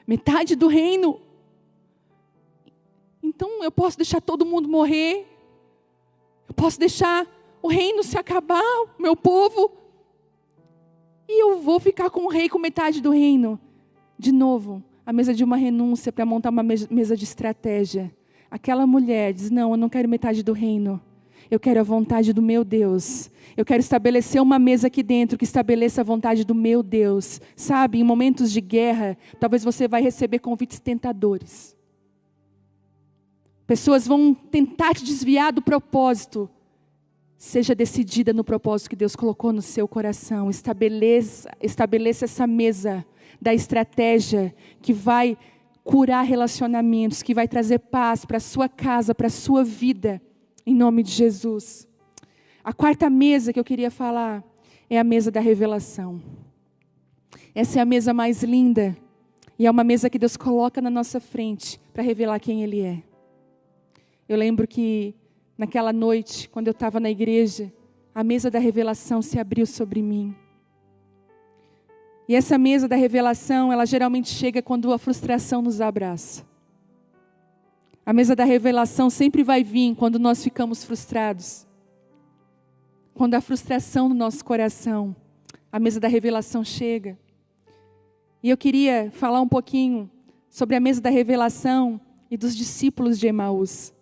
Metade do reino? Então eu posso deixar todo mundo morrer? Eu posso deixar o reino se acabar, o meu povo? E eu vou ficar com o rei com metade do reino? De novo, a mesa de uma renúncia para montar uma mesa de estratégia. Aquela mulher diz: não, eu não quero metade do reino. Eu quero a vontade do meu Deus. Eu quero estabelecer uma mesa aqui dentro que estabeleça a vontade do meu Deus. Sabe, em momentos de guerra, talvez você vai receber convites tentadores. Pessoas vão tentar te desviar do propósito. Seja decidida no propósito que Deus colocou no seu coração. Estabeleça essa mesa da estratégia que vai curar relacionamentos, que vai trazer paz para a sua casa, para a sua vida, em nome de Jesus. A quarta mesa que eu queria falar é a mesa da revelação. Essa é a mesa mais linda e é uma mesa que Deus coloca na nossa frente para revelar quem Ele é. Eu lembro que naquela noite, quando eu estava na igreja, a mesa da revelação se abriu sobre mim. E essa mesa da revelação, ela geralmente chega quando a frustração nos abraça. A mesa da revelação sempre vai vir quando nós ficamos frustrados. Quando há frustração no nosso coração, a mesa da revelação chega. E eu queria falar um pouquinho sobre a mesa da revelação e dos discípulos de Emaús.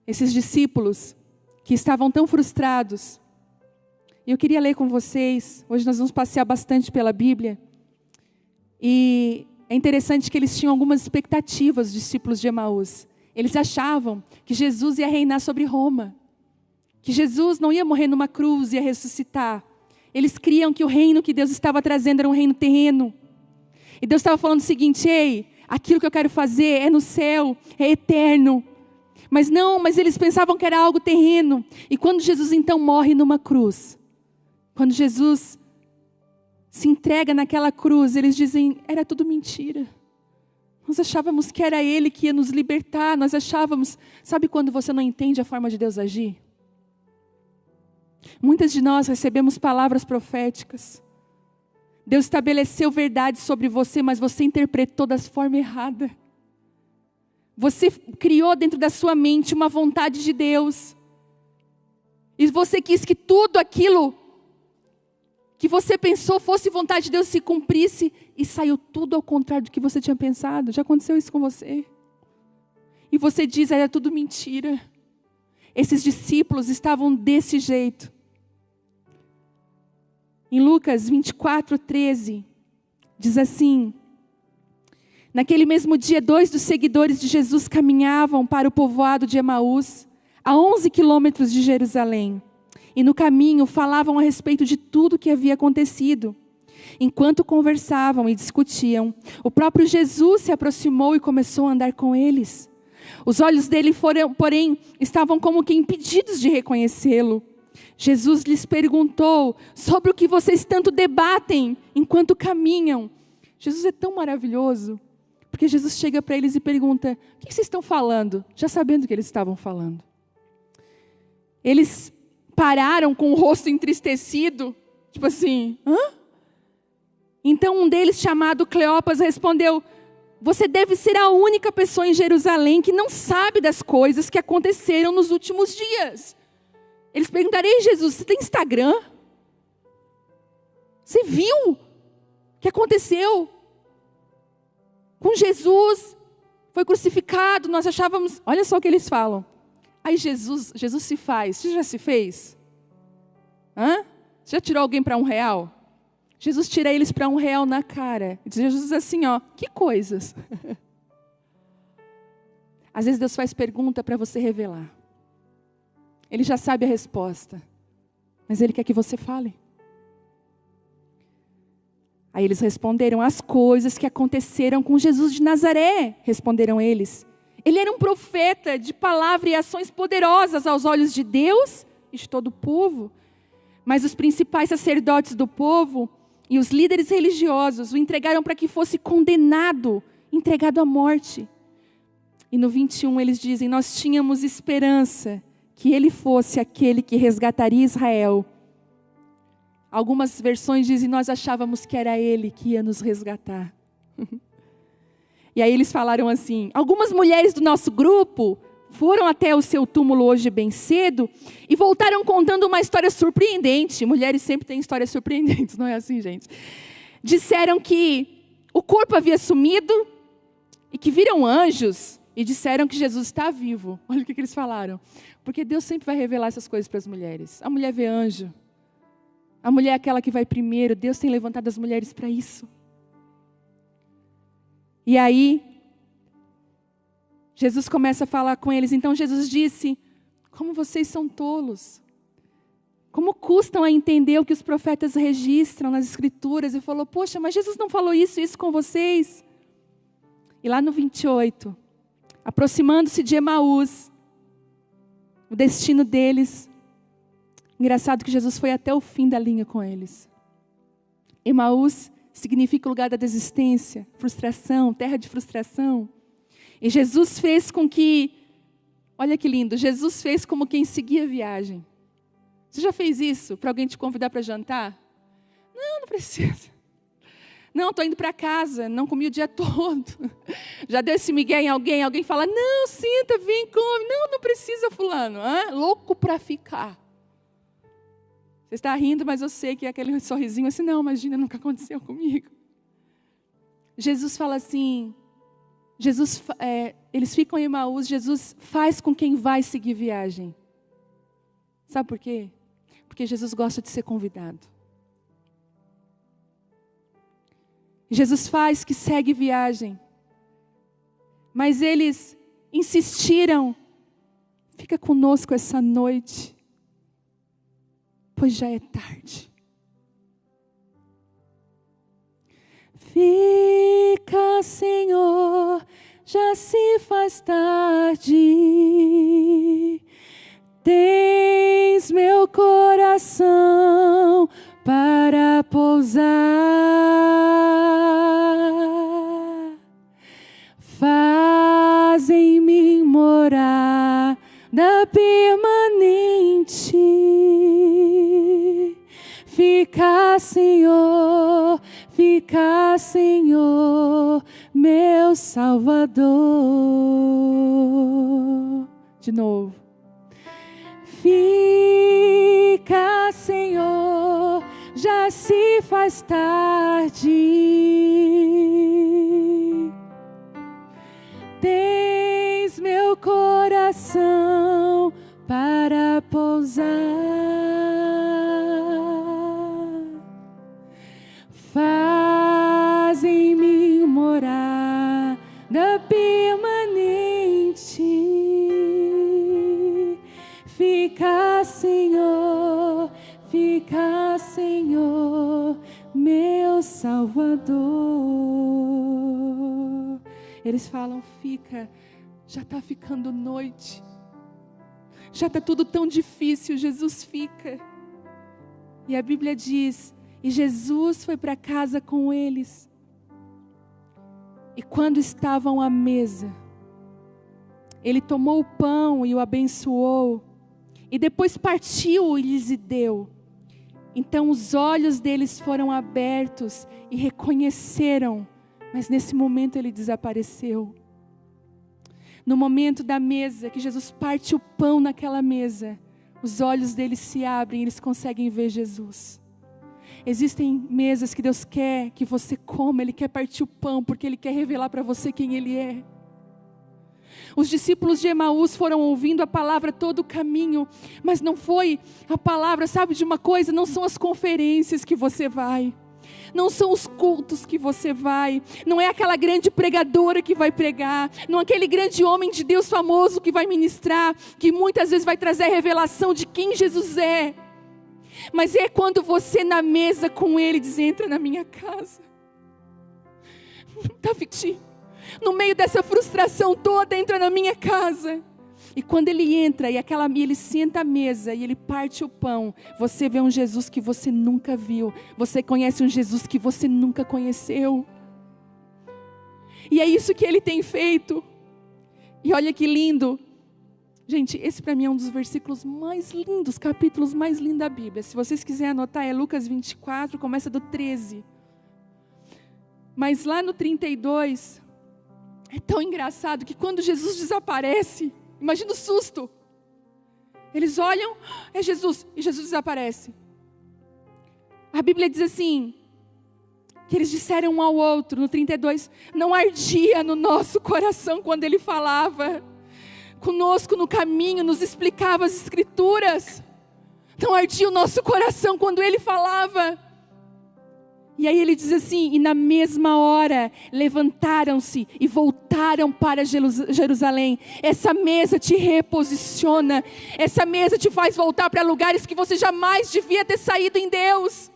Esses discípulos que estavam tão frustrados. E eu queria ler com vocês, hoje nós vamos passear bastante pela Bíblia. E é interessante que eles tinham algumas expectativas, os discípulos de Emaús. Eles achavam que Jesus ia reinar sobre Roma. Que Jesus não ia morrer numa cruz, ia ressuscitar. Eles criam que o reino que Deus estava trazendo era um reino terreno. E Deus estava falando o seguinte: ei, aquilo que eu quero fazer é no céu, é eterno. Mas eles pensavam que era algo terreno. E quando Jesus então morre numa cruz, quando Jesus se entrega naquela cruz, eles dizem: era tudo mentira. Nós achávamos que era Ele que ia nos libertar. Nós achávamos... Sabe quando você não entende a forma de Deus agir? Muitas de nós recebemos palavras proféticas. Deus estabeleceu verdades sobre você, mas você interpretou da forma errada. Você criou dentro da sua mente uma vontade de Deus. E você quis que tudo aquilo que você pensou fosse vontade de Deus, se cumprisse, e saiu tudo ao contrário do que você tinha pensado. Já aconteceu isso com você? E você diz: era tudo mentira. Esses discípulos estavam desse jeito. Em Lucas 24:13, diz assim: naquele mesmo dia, 2 dos seguidores de Jesus caminhavam para o povoado de Emaús, a 11 quilômetros de Jerusalém. E no caminho falavam a respeito de tudo o que havia acontecido. Enquanto conversavam e discutiam, o próprio Jesus se aproximou e começou a andar com eles. Os olhos dele, porém, estavam como que impedidos de reconhecê-lo. Jesus lhes perguntou sobre o que vocês tanto debatem enquanto caminham. Jesus é tão maravilhoso, porque Jesus chega para eles e pergunta: o que vocês estão falando? Já sabendo o que eles estavam falando. Eles pararam com o rosto entristecido, tipo assim, hã? Então um deles, chamado Cleopas, respondeu: você deve ser a única pessoa em Jerusalém que não sabe das coisas que aconteceram nos últimos dias. Eles perguntaram: ei, Jesus, você tem Instagram? Você viu o que aconteceu com Jesus? Foi crucificado, nós achávamos... Olha só o que eles falam. Aí Jesus se faz. Você já se fez? Hã? Você já tirou alguém para R$1? Jesus tira eles para R$1 na cara. Jesus diz assim, ó, que coisas. Às vezes Deus faz pergunta para você revelar. Ele já sabe a resposta, mas Ele quer que você fale. Aí eles responderam: as coisas que aconteceram com Jesus de Nazaré, responderam eles. Ele era um profeta de palavra e ações poderosas aos olhos de Deus e de todo o povo. Mas os principais sacerdotes do povo e os líderes religiosos o entregaram para que fosse condenado, entregado à morte. E no 21 eles dizem: nós tínhamos esperança que ele fosse aquele que resgataria Israel. Algumas versões dizem: nós achávamos que era ele que ia nos resgatar. E aí eles falaram assim: algumas mulheres do nosso grupo foram até o seu túmulo hoje bem cedo e voltaram contando uma história surpreendente. Mulheres sempre têm histórias surpreendentes, não é assim, gente? Disseram que o corpo havia sumido e que viram anjos e disseram que Jesus está vivo. Olha o que eles falaram. Porque Deus sempre vai revelar essas coisas para as mulheres. A mulher vê anjo. A mulher é aquela que vai primeiro. Deus tem levantado as mulheres para isso. E aí, Jesus começa a falar com eles. Então Jesus disse: como vocês são tolos. Como custam a entender o que os profetas registram nas escrituras. E falou: poxa, mas Jesus não falou isso com vocês? E lá no 28, aproximando-se de Emaús, o destino deles. Engraçado que Jesus foi até o fim da linha com eles. Emaús significa lugar da desistência, frustração, terra de frustração. E Jesus fez com que, olha que lindo, Jesus fez como quem seguia a viagem. Você já fez isso para alguém te convidar para jantar? Não precisa. Não, estou indo para casa, não comi o dia todo. Já deu esse migué em alguém fala: não, senta, vem, come. Não precisa, fulano. Louco para ficar. Você está rindo, mas eu sei que é aquele sorrisinho assim: não, imagina, nunca aconteceu comigo. Jesus fala assim, eles ficam em Emaús, Jesus faz com quem vai seguir viagem. Sabe por quê? Porque Jesus gosta de ser convidado. Jesus faz que segue viagem. Mas eles insistiram: fica conosco essa noite, pois já é tarde. Fica, Senhor, já se faz tarde. Tens meu coração para pousar. Faz em mim morada permanente. Fica, Senhor, meu Salvador. De novo. Fica, Senhor, já se faz tarde. Tens meu coração para pousar. Faz em mim morada permanente. Fica, Senhor, meu Salvador. Eles falam: fica, já está ficando noite. Já está tudo tão difícil, Jesus fica. E a Bíblia diz, e Jesus foi para casa com eles. E quando estavam à mesa, Ele tomou o pão e o abençoou. E depois partiu e lhes deu. Então os olhos deles foram abertos e reconheceram. Mas nesse momento Ele desapareceu. No momento da mesa, que Jesus parte o pão naquela mesa, os olhos deles se abrem e eles conseguem ver Jesus. Existem mesas que Deus quer que você coma, Ele quer partir o pão, porque Ele quer revelar para você quem Ele é. Os discípulos de Emaús foram ouvindo a palavra todo o caminho, mas não foi a palavra, sabe de uma coisa? Não são as conferências que você vai. Não são os cultos que você vai, não é aquela grande pregadora que vai pregar, não é aquele grande homem de Deus famoso que vai ministrar, que muitas vezes vai trazer a revelação de quem Jesus é. Mas é quando você na mesa com Ele diz, entra na minha casa. David, no meio dessa frustração toda, entra na minha casa. E quando Ele entra e ele senta à mesa e Ele parte o pão, você vê um Jesus que você nunca viu. Você conhece um Jesus que você nunca conheceu. E é isso que Ele tem feito. E olha que lindo. Gente, esse para mim é um dos versículos mais lindos, capítulos mais lindos da Bíblia. Se vocês quiserem anotar, é Lucas 24, começa do 13. Mas lá no 32, é tão engraçado que quando Jesus desaparece, imagina o susto. Eles olham, é Jesus, e Jesus desaparece. A Bíblia diz assim, que eles disseram um ao outro, no 32, não ardia no nosso coração quando Ele falava conosco no caminho, nos explicava as Escrituras. Não ardia o nosso coração quando Ele falava. E aí Ele diz assim, e na mesma hora levantaram-se e voltaram para Jerusalém. Essa mesa te reposiciona, essa mesa te faz voltar para lugares que você jamais devia ter saído em Deus.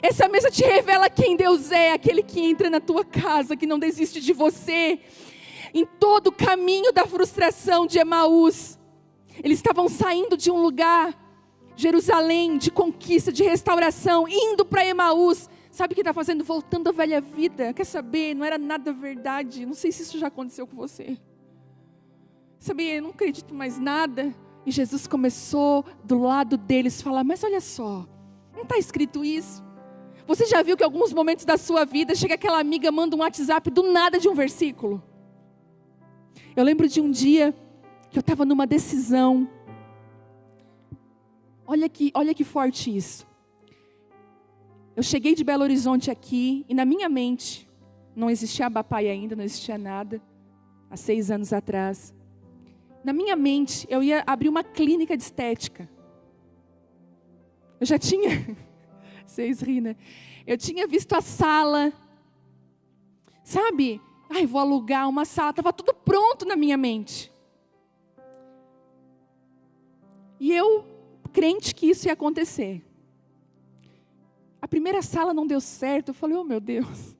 Essa mesa te revela quem Deus é, aquele que entra na tua casa, que não desiste de você. Em todo o caminho da frustração de Emaús, eles estavam saindo de um lugar, Jerusalém, de conquista, de restauração, indo para Emaús. Sabe o que está fazendo? Voltando à velha vida. Quer saber? Não era nada verdade. Não sei se isso já aconteceu com você. Sabe, eu não acredito mais nada. E Jesus começou do lado deles a falar, mas olha só, não está escrito isso? Você já viu que em alguns momentos da sua vida, chega aquela amiga, manda um WhatsApp do nada de um versículo? Eu lembro de um dia que eu estava numa decisão. Olha que forte isso. Eu cheguei de Belo Horizonte aqui e na minha mente, não existia Abapai ainda, não existia nada, há 6 anos atrás. Na minha mente, eu ia abrir uma clínica de estética. Eu já tinha, vocês riem, né? Eu tinha visto a sala, sabe? Ai, vou alugar uma sala, estava tudo pronto na minha mente. E eu, crente que isso ia acontecer. A primeira sala não deu certo, eu falei, oh meu Deus.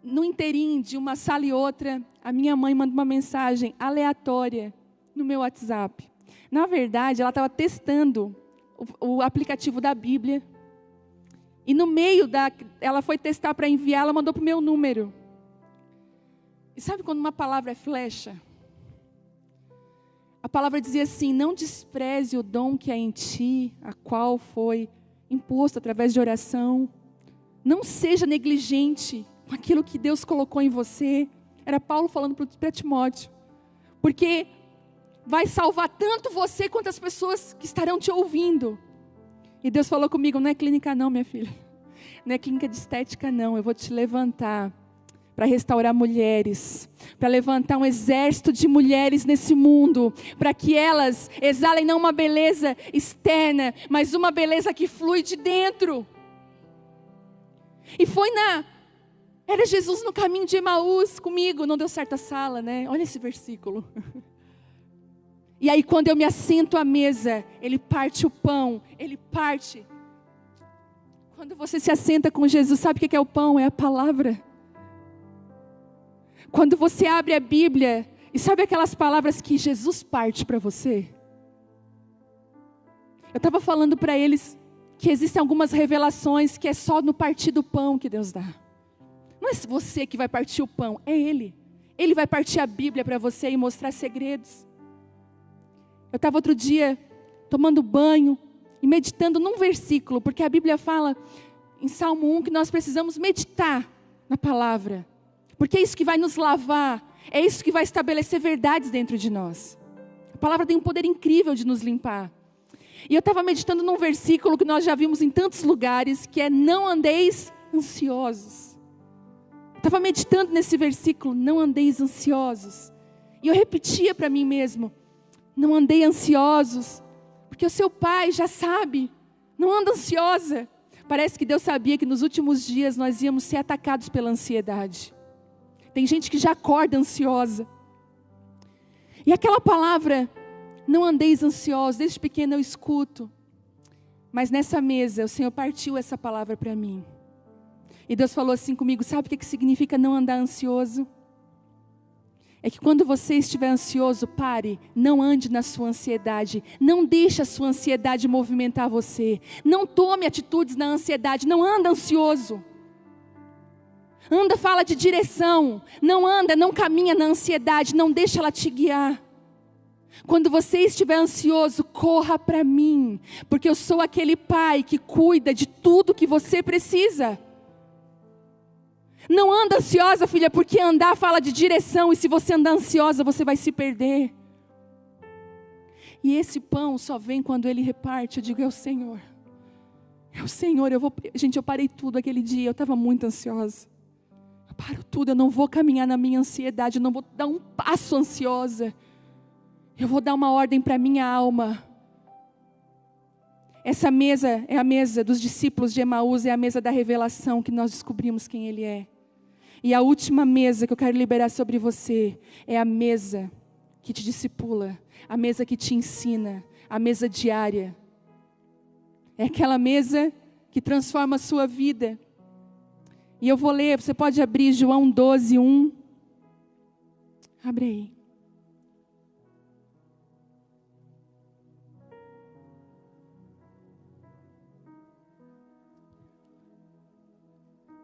No inteirinho de uma sala e outra, a minha mãe manda uma mensagem aleatória no meu WhatsApp. Na verdade, ela estava testando o aplicativo da Bíblia. E no meio ela foi testar para enviar, ela mandou para o meu número. E sabe quando uma palavra é flecha? A palavra dizia assim, não despreze o dom que há em ti, a qual foi imposto através de oração. Não seja negligente com aquilo que Deus colocou em você. Era Paulo falando para Timóteo. Porque vai salvar tanto você quanto as pessoas que estarão te ouvindo. E Deus falou comigo, não é clínica não, minha filha. Não é clínica de estética não, eu vou te levantar para restaurar mulheres, para levantar um exército de mulheres nesse mundo, para que elas exalem não uma beleza externa, mas uma beleza que flui de dentro. E era Jesus no caminho de Emaús comigo, não deu certo a sala, né? Olha esse versículo. E aí quando eu me assento à mesa, Ele parte o pão, Ele parte. Quando você se assenta com Jesus, sabe o que é o pão? É a palavra. Quando você abre a Bíblia, E sabe aquelas palavras que Jesus parte para você? Eu estava falando para eles que existem algumas revelações que é só no partir do pão que Deus dá. Não é você que vai partir o pão, é Ele. Ele vai partir a Bíblia para você e mostrar segredos. Eu estava outro dia tomando banho e meditando num versículo, porque a Bíblia fala em Salmo 1 que nós precisamos meditar na palavra, porque é isso que vai nos lavar, é isso que vai estabelecer verdades dentro de nós. A palavra tem um poder incrível de nos limpar. E eu estava meditando num versículo que nós já vimos em tantos lugares, que é: não andeis ansiosos. Estava meditando nesse versículo: não andeis ansiosos. E eu repetia para mim mesmo: não andei ansiosos, porque o seu pai já sabe, não anda ansiosa. Parece que Deus sabia que nos últimos dias nós íamos ser atacados pela ansiedade. Tem gente que já acorda ansiosa. E aquela palavra, não andeis ansiosos, desde pequeno eu escuto. Mas nessa mesa o Senhor partiu essa palavra para mim. E Deus falou assim comigo: sabe o que significa não andar ansioso? É que quando você estiver ansioso, pare, não ande na sua ansiedade, não deixe a sua ansiedade movimentar você, não tome atitudes na ansiedade, não anda ansioso. Anda, fala de direção, não caminha na ansiedade, não deixa ela te guiar. Quando você estiver ansioso, corra para mim, porque eu sou aquele pai que cuida de tudo que você precisa. Não anda ansiosa, filha, porque andar fala de direção, e se você andar ansiosa, você vai se perder. E esse pão só vem quando Ele reparte. Eu digo: é o Senhor. É o Senhor. Gente, eu parei tudo aquele dia, eu estava muito ansiosa. Eu paro tudo, eu não vou caminhar na minha ansiedade, eu não vou dar um passo ansiosa. Eu vou dar uma ordem para a minha alma. Essa mesa é a mesa dos discípulos de Emaús, é a mesa da revelação, que nós descobrimos quem Ele é. E a última mesa que eu quero liberar sobre você é a mesa que te discipula, a mesa que te ensina, a mesa diária. É aquela mesa que transforma a sua vida. E eu vou ler, você pode abrir João 12, 1. Abre aí.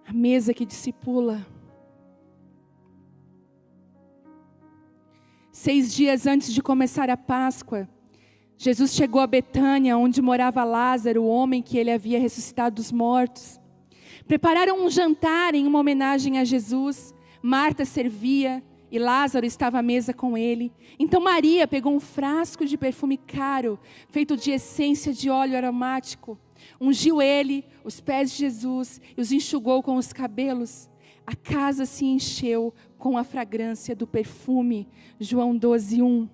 A mesa que discipula. 6 dias antes de começar a Páscoa, Jesus chegou a Betânia, onde morava Lázaro, o homem que Ele havia ressuscitado dos mortos. Prepararam um jantar em uma homenagem a Jesus. Marta servia e Lázaro estava à mesa com ele. Então Maria pegou um frasco de perfume caro, feito de essência de óleo aromático. Ungiu ele, os pés de Jesus, e os enxugou com os cabelos. A casa se encheu com a fragrância do perfume. João 12, 1.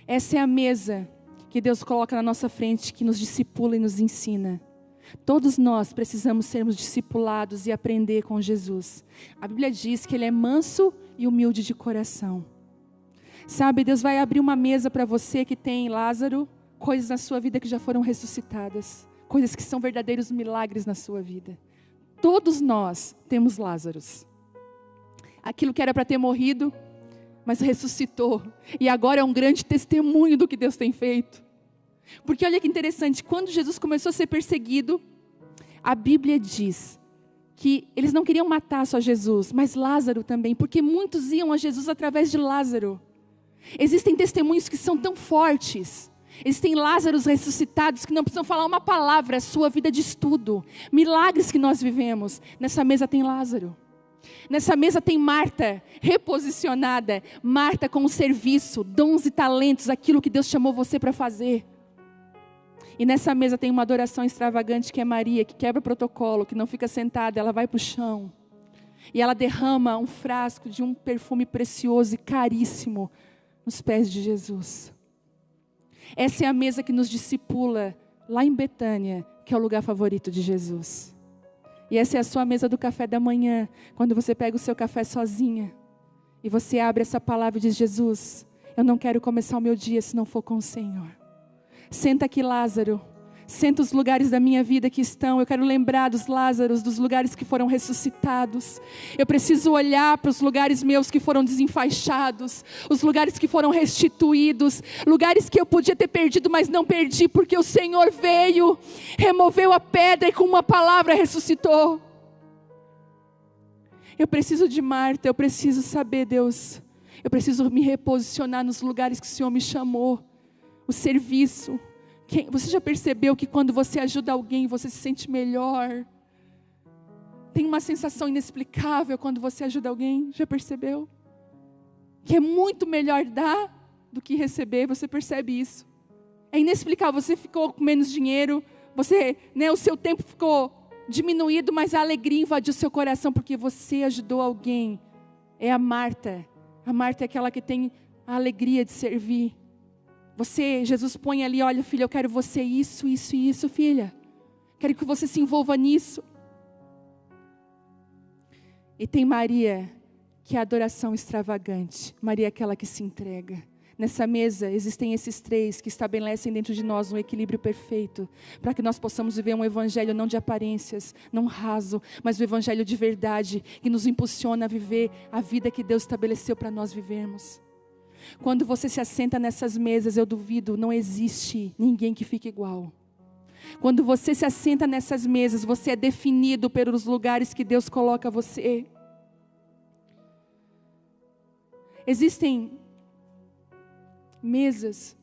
Essa é a mesa que Deus coloca na nossa frente, que nos discipula e nos ensina. Todos nós precisamos sermos discipulados e aprender com Jesus. A Bíblia diz que Ele é manso e humilde de coração. Sabe, Deus vai abrir uma mesa para você que tem, Lázaro, coisas na sua vida que já foram ressuscitadas. Coisas que são verdadeiros milagres na sua vida. Todos nós temos Lázaros. Aquilo que era para ter morrido, mas ressuscitou. E agora é um grande testemunho do que Deus tem feito. Porque olha que interessante, quando Jesus começou a ser perseguido, a Bíblia diz que eles não queriam matar só Jesus, mas Lázaro também, porque muitos iam a Jesus através de Lázaro. Existem testemunhos que são tão fortes. Existem Lázaros ressuscitados que não precisam falar uma palavra, a sua vida de estudo. Milagres que nós vivemos. Nessa mesa tem Lázaro. Nessa mesa tem Marta, reposicionada. Marta com o serviço, dons e talentos, aquilo que Deus chamou você para fazer. E nessa mesa tem uma adoração extravagante que é Maria, que quebra o protocolo, que não fica sentada, ela vai para o chão. E ela derrama um frasco de um perfume precioso e caríssimo nos pés de Jesus. Essa é a mesa que nos discipula lá em Betânia, que é o lugar favorito de Jesus. E essa é a sua mesa do café da manhã, quando você pega o seu café sozinha, e você abre essa palavra e diz: Jesus, eu não quero começar o meu dia se não for com o Senhor. Senta aqui, Lázaro, Senta os lugares da minha vida que estão. Eu quero lembrar dos Lázaros, dos lugares que foram ressuscitados. Eu preciso olhar para os lugares meus que foram desenfaixados, os lugares que foram restituídos, lugares que eu podia ter perdido, mas não perdi, porque o Senhor veio, removeu a pedra e com uma palavra ressuscitou. Eu preciso de Marta, eu preciso saber, Deus, eu preciso me reposicionar nos lugares que o Senhor me chamou. O serviço. Você já percebeu que quando você ajuda alguém, você se sente melhor? Tem uma sensação inexplicável quando você ajuda alguém, já percebeu? Que é muito melhor dar do que receber, você percebe isso? É inexplicável, você ficou com menos dinheiro, o seu tempo ficou diminuído, mas a alegria invadiu o seu coração, porque você ajudou alguém. É a Marta. A Marta é aquela que tem a alegria de servir. Jesus põe ali, olha filha, eu quero você isso, isso e isso, filha. Quero que você se envolva nisso. E tem Maria, que é a adoração extravagante. Maria é aquela que se entrega. Nessa mesa existem esses três que estabelecem dentro de nós um equilíbrio perfeito, para que nós possamos viver um evangelho não de aparências, não raso, mas um evangelho de verdade, que nos impulsiona a viver a vida que Deus estabeleceu para nós vivermos. Quando você se assenta nessas mesas, eu duvido, não existe ninguém que fique igual. Quando você se assenta nessas mesas, você é definido pelos lugares que Deus coloca você. Existem mesas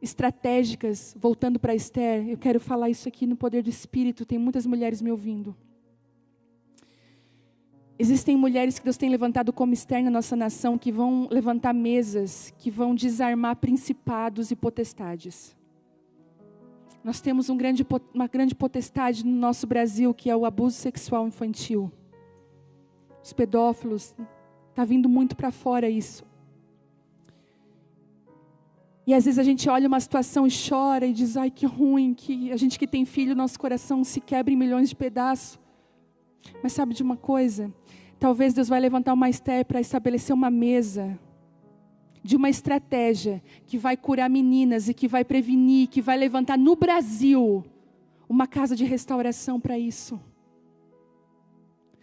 estratégicas, voltando para Esther, eu quero falar isso aqui no poder do Espírito, tem muitas mulheres me ouvindo. Existem mulheres que Deus tem levantado como Esther na nossa nação, que vão levantar mesas, que vão desarmar principados e potestades. Nós temos uma grande potestade no nosso Brasil, que é o abuso sexual infantil. Os pedófilos, está vindo muito para fora isso. E às vezes a gente olha uma situação e chora e diz, ai que ruim, que a gente que tem filho, nosso coração se quebra em milhões de pedaços. Mas sabe de uma coisa? Talvez Deus vai levantar uma Esther para estabelecer uma mesa de uma estratégia que vai curar meninas e que vai prevenir, que vai levantar no Brasil uma casa de restauração para isso.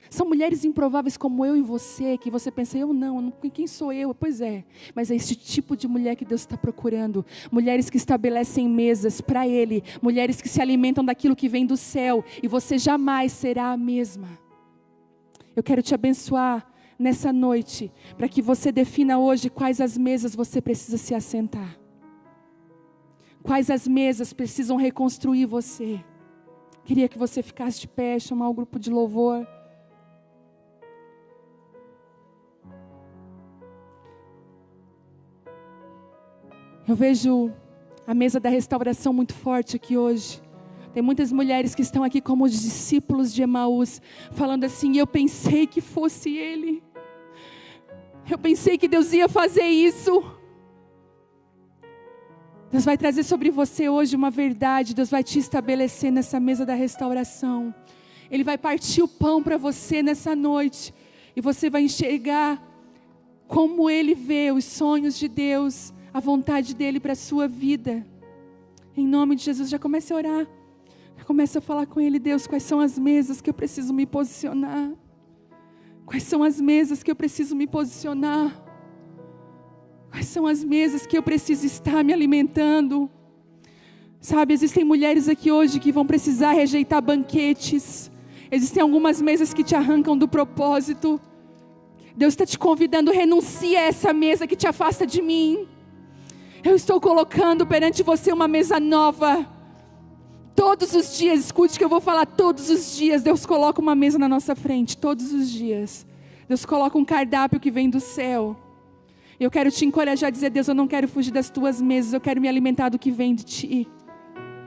São mulheres improváveis como eu e você, que você pensa, eu não, quem sou eu? Pois é, mas é esse tipo de mulher que Deus está procurando. Mulheres que estabelecem mesas para Ele, mulheres que se alimentam daquilo que vem do céu, e você jamais será a mesma. Eu quero te abençoar nessa noite, para que você defina hoje quais as mesas você precisa se assentar. Quais as mesas precisam reconstruir você. Queria que você ficasse de pé, chamar o grupo de louvor. Eu vejo a mesa da restauração muito forte aqui hoje. Tem muitas mulheres que estão aqui como os discípulos de Emaús, falando assim, eu pensei que fosse Ele. Eu pensei que Deus ia fazer isso. Deus vai trazer sobre você hoje uma verdade, Deus vai te estabelecer nessa mesa da restauração. Ele vai partir o pão para você nessa noite, e você vai enxergar como Ele vê os sonhos de Deus, a vontade dEle para a sua vida. Em nome de Jesus, já comece a orar. Já comece a falar com Ele, Deus, quais são as mesas que eu preciso me posicionar? Quais são as mesas que eu preciso me posicionar? Quais são as mesas que eu preciso estar me alimentando? Sabe, existem mulheres aqui hoje que vão precisar rejeitar banquetes. Existem algumas mesas que te arrancam do propósito. Deus está te convidando, renuncie a essa mesa que te afasta de mim. Eu estou colocando perante você uma mesa nova. Todos os dias, escute que eu vou falar, todos os dias Deus coloca uma mesa na nossa frente, todos os dias. Deus coloca um cardápio que vem do céu. Eu quero te encorajar a dizer, Deus, eu não quero fugir das tuas mesas, eu quero me alimentar do que vem de ti.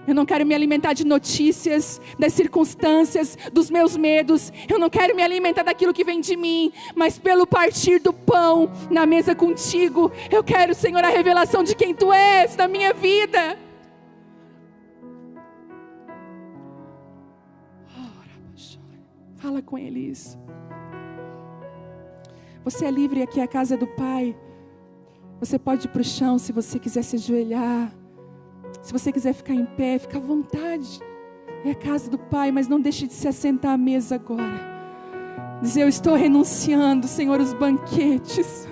Eu não quero me alimentar de notícias, das circunstâncias, dos meus medos. Eu não quero me alimentar daquilo que vem de mim, mas pelo partir do pão na mesa contigo, eu quero, Senhor, a revelação de quem Tu és na minha vida. Fala com Ele isso. Você é livre, aqui é a casa do Pai. Você pode ir para o chão se você quiser se ajoelhar. Se você quiser ficar em pé, fica à vontade. É a casa do Pai, mas não deixe de se assentar à mesa agora. Dizer, eu estou renunciando, Senhor, os banquetes.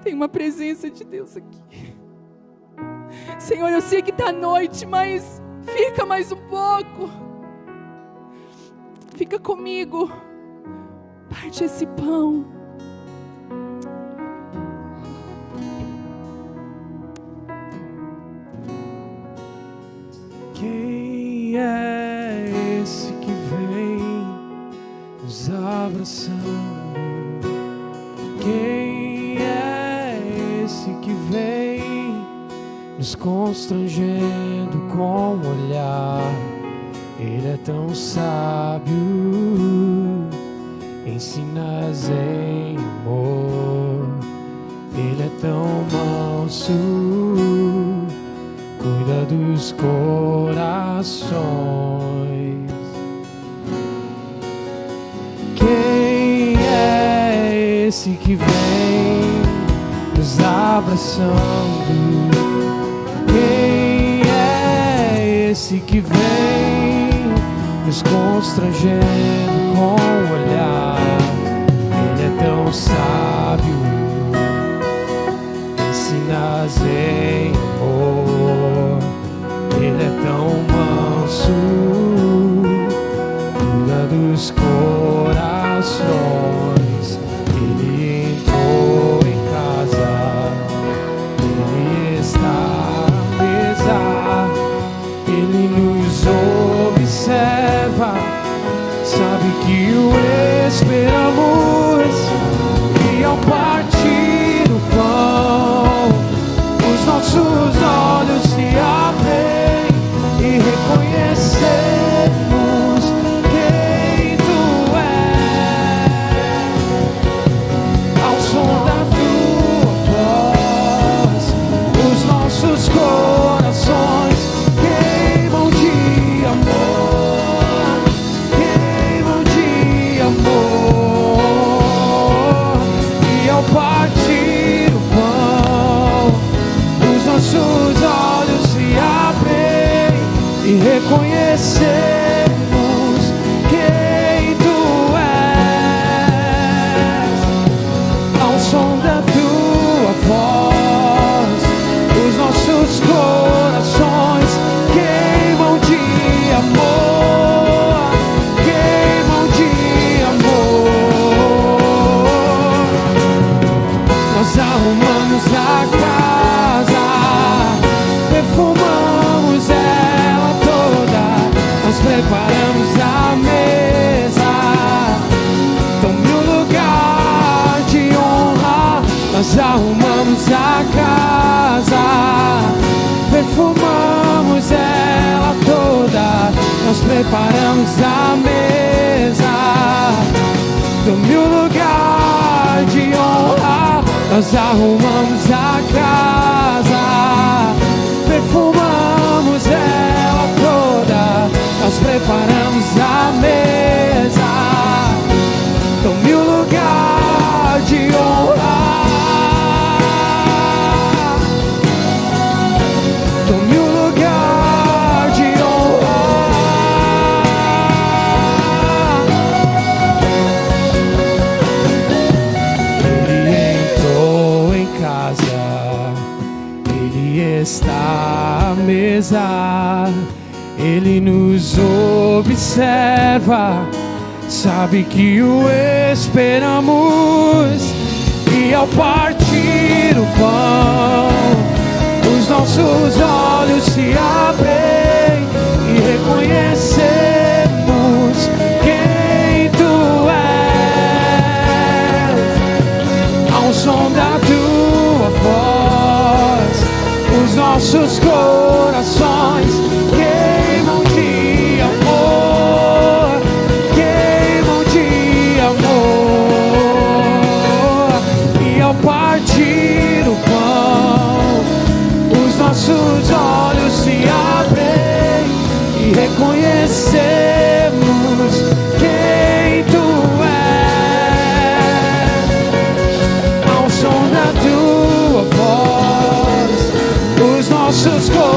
Tem uma presença de Deus aqui. Senhor, eu sei que está noite, mas fica mais um pouco. Fica comigo. Parte esse pão. Quem é esse que vem nos abraçando? Quem é esse que vem nos constrangendo com o olhar? Ele é tão sábio, ensina-as em amor. Ele é tão manso, cuida dos corações. Quem é esse que vem nos abraçando? Quem é esse que vem nos constrangendo com o olhar? Ele é tão sábio, ensina-as em amor. Ele é tão manso, cuida dos corações. Ele entrou em casa, ele está à mesa, ele nos observa, sabe que o esperamos, e ao partir o pão, os nossos olhos se abrem e reconhecemos quem Tu és. Ao som da Tua voz, os nossos corações queimam de amor, queimam de amor. E ao partir o pão, os nossos olhos se abrem e reconhecemos quem Tu és. Ao som da Tua voz, os nossos corações queimam de amor, queimam de amor. Nós arrumamos a casa, perfumamos ela toda, nós preparamos a mesa, tome um lugar de honra. Nós arrumamos a casa, perfumamos ela toda, nós preparamos a mesa, tome um lugar de honra. Nós arrumamos a casa, perfumamos ela toda, nós preparamos a mesa, tome um lugar de honra. Tome um lugar de honra. Ele entrou em casa, ele está à mesa, ele nos observa, sabe que o esperamos, e ao partir o pão, os nossos olhos se abrem e reconhecemos quem Tu és. Ao som da Tua voz, os nossos corações queimam de amor, queimam de amor. E ao partir o pão, os nossos olhos se abrem e reconhecemos quem Tu és. Ao som da Tua voz, os nossos corações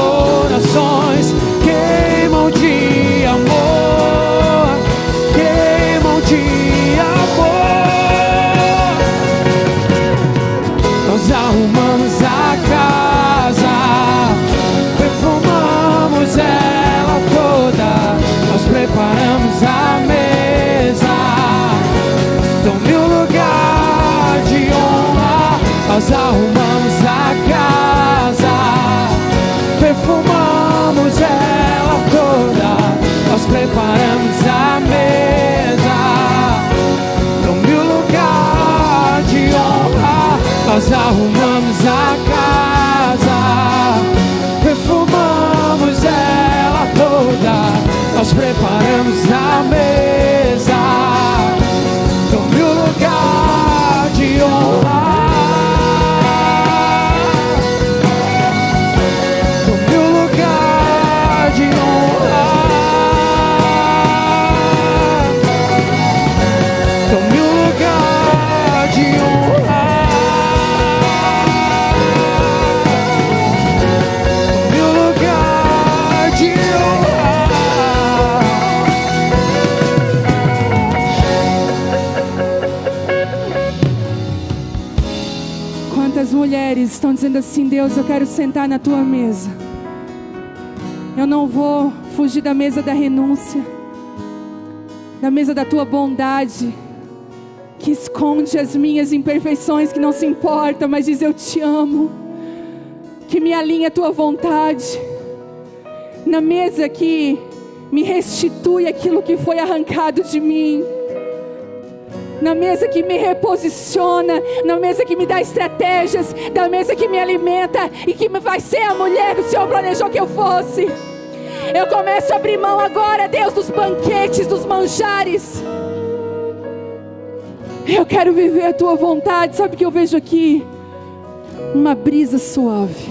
Tome o lugar de honra. Nós arrumamos a casa, perfumamos ela toda, nós preparamos a mesa. Tome o lugar de honra. Nós arrumamos a casa, perfumamos ela toda, nós preparamos a mesa. Tome o lugar de honra. Tome o lugar de honra. Tome o lugar de honra. Tome o lugar de honra. Quantas mulheres estão dizendo assim: Deus, eu quero sentar na tua mesa. Eu não vou fugir da mesa da renúncia, da mesa da tua bondade, que esconde as minhas imperfeições, que não se importa, mas diz eu te amo, que me alinha a tua vontade, na mesa que me restitui aquilo que foi arrancado de mim, na mesa que me reposiciona, na mesa que me dá estratégias, na mesa que me alimenta e que vai ser a mulher que o Senhor planejou que eu fosse. Eu começo a abrir mão agora, Deus, dos banquetes, dos manjares. Eu quero viver a tua vontade. Sabe o que eu vejo aqui? Uma brisa suave,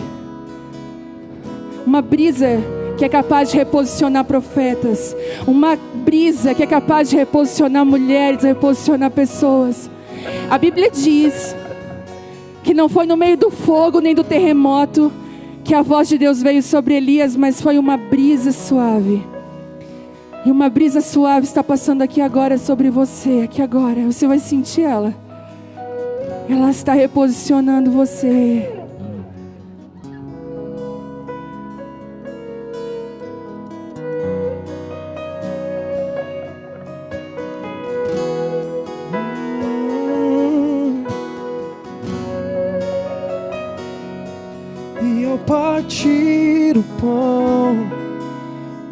uma brisa que é capaz de reposicionar profetas, uma brisa que é capaz de reposicionar mulheres, reposicionar pessoas. A Bíblia diz que não foi no meio do fogo nem do terremoto que a voz de Deus veio sobre Elias, mas foi uma brisa suave. E uma brisa suave está passando aqui agora sobre você, aqui agora. Você vai sentir ela. Ela está reposicionando você. E ao partir o pão,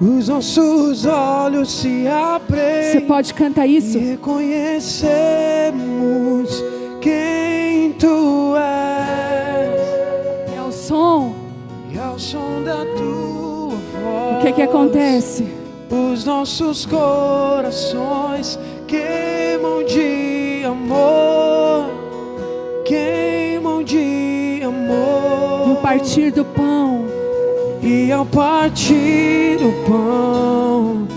os nossos olhos se abrem. Você pode cantar isso? E reconhecemos quem tu és. E ao som, E ao som da tua voz, o que acontece? os nossos corações queimam de amor, queimam de amor. No partir do pão, E ao partir o pão,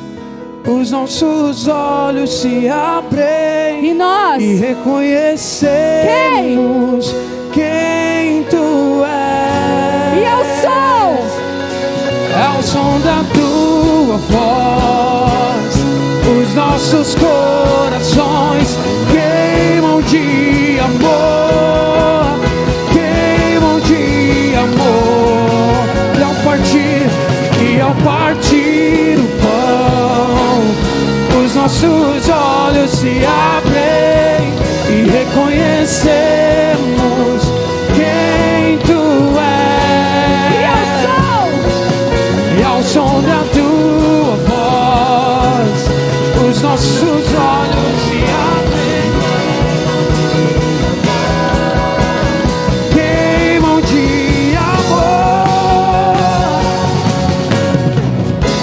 os nossos olhos se abrem. e nós, E reconhecemos quem tu és. e ao som, Ao som da tua voz, os nossos corações queimam de amor, queimam de amor. E ao partir o pão, os nossos olhos se abrem e reconhecemos quem tu és. E ao som da tua voz, os nossos olhos se abrem, queimam de amor.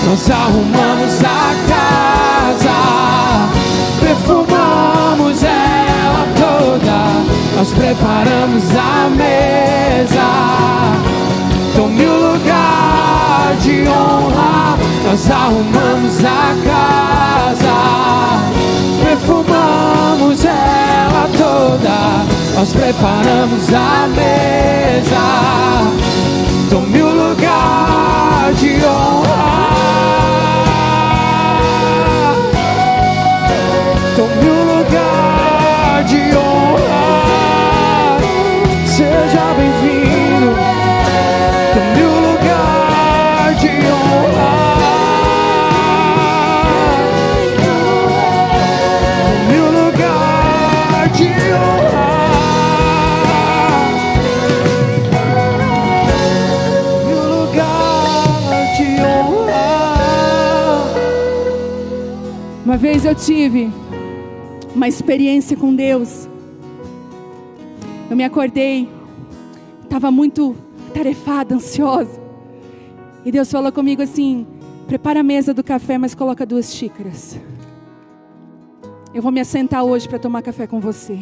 Nós arrumamos a casa, perfumamos ela toda, nós preparamos a mesa. Tome o lugar de honra. Nós arrumamos a casa, perfumamos ela toda, nós preparamos a mesa. Tome o lugar de honra. Tome o lugar de honra. Seja bem-vindo. Tome o lugar de honra. Tome o lugar vez eu tive uma experiência com Deus. Eu me acordei, estava muito atarefada, ansiosa. E Deus falou comigo assim: prepara a mesa do café, mas coloca 2 xícaras. Eu vou me assentar hoje para tomar café com você.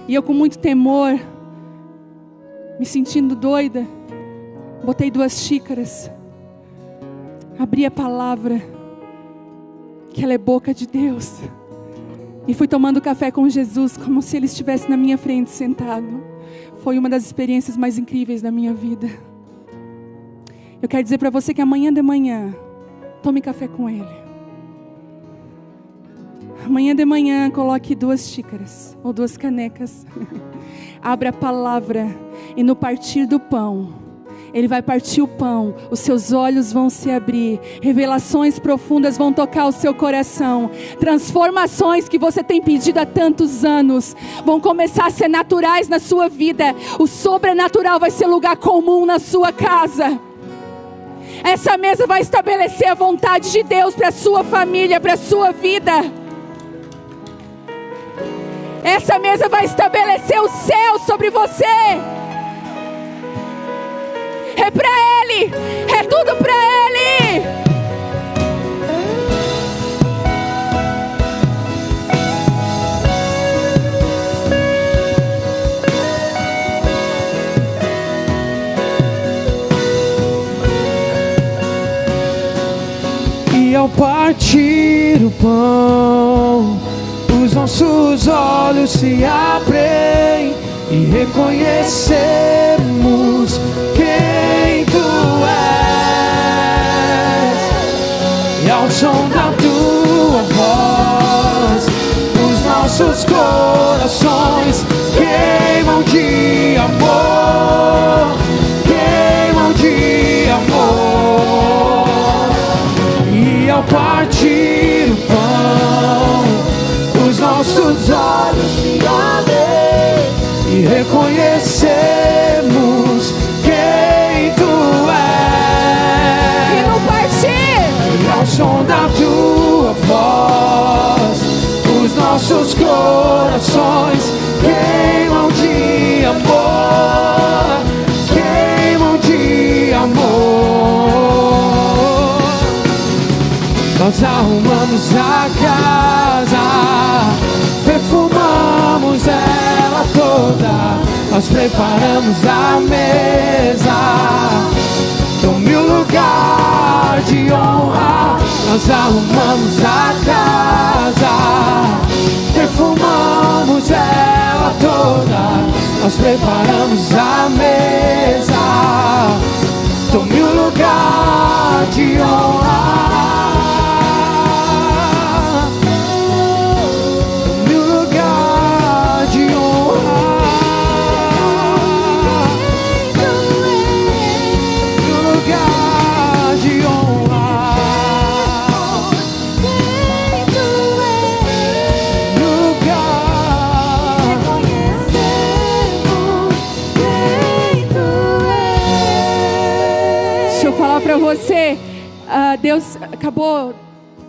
E eu, com muito temor, me sentindo doida, botei 2 xícaras. Abri a palavra, que ela é boca de Deus. E fui tomando café com Jesus, como se Ele estivesse na minha frente sentado. Foi uma das experiências mais incríveis da minha vida. Eu quero dizer para você que amanhã de manhã, tome café com Ele. Amanhã de manhã, coloque 2 xícaras ou 2 canecas. Abra a palavra e no partir do pão, Ele vai partir o pão, os seus olhos vão se abrir, revelações profundas vão tocar o seu coração, transformações que você tem pedido há tantos anos vão começar a ser naturais na sua vida. O sobrenatural vai ser lugar comum na sua casa. Essa mesa vai estabelecer a vontade de Deus para a sua família, para a sua vida. Essa mesa vai estabelecer o céu sobre você. É para Ele, é tudo para Ele. E ao partir o pão, os nossos olhos se abrem e reconhecemos quem Tu és. E ao som da Tua voz, os nossos corações queimam de amor, queimam de amor. E ao partir o pão, os nossos olhos se abrem e reconhecemos quem Tu és. E no partir, e ao som da Tua voz, os nossos corações queimam de amor, queimam de amor. Nós arrumamos a casa, perfumamos ela toda, nós preparamos a mesa, tome o lugar de honra. Nós arrumamos a casa, perfumamos ela toda, nós preparamos a mesa, tome o lugar de honra. Para você, Deus acabou,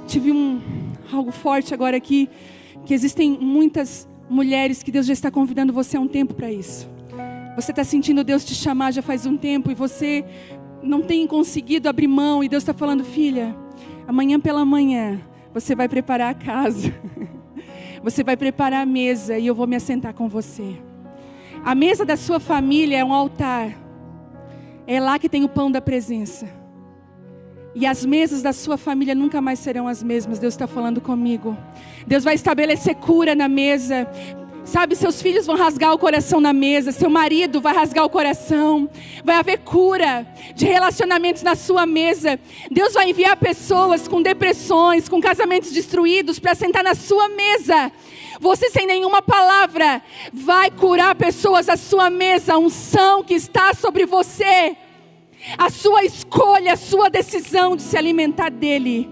tive algo forte agora aqui, que existem muitas mulheres que Deus já está convidando você há um tempo para isso. Você está sentindo Deus te chamar já faz um tempo e você não tem conseguido abrir mão, e Deus está falando: filha, amanhã pela manhã você vai preparar a casa, você vai preparar a mesa e eu vou me assentar com você. A mesa da sua família é um altar, é lá que tem o pão da presença. E as mesas da sua família nunca mais serão as mesmas. Deus está falando comigo. Deus vai estabelecer cura na mesa. Sabe, seus filhos vão rasgar o coração na mesa. Seu marido vai rasgar o coração. Vai haver cura de relacionamentos na sua mesa. Deus vai enviar pessoas com depressões, com casamentos destruídos, para sentar na sua mesa. Você, sem nenhuma palavra, vai curar pessoas à sua mesa. A unção que está sobre você, a sua escolha, a sua decisão de se alimentar dele,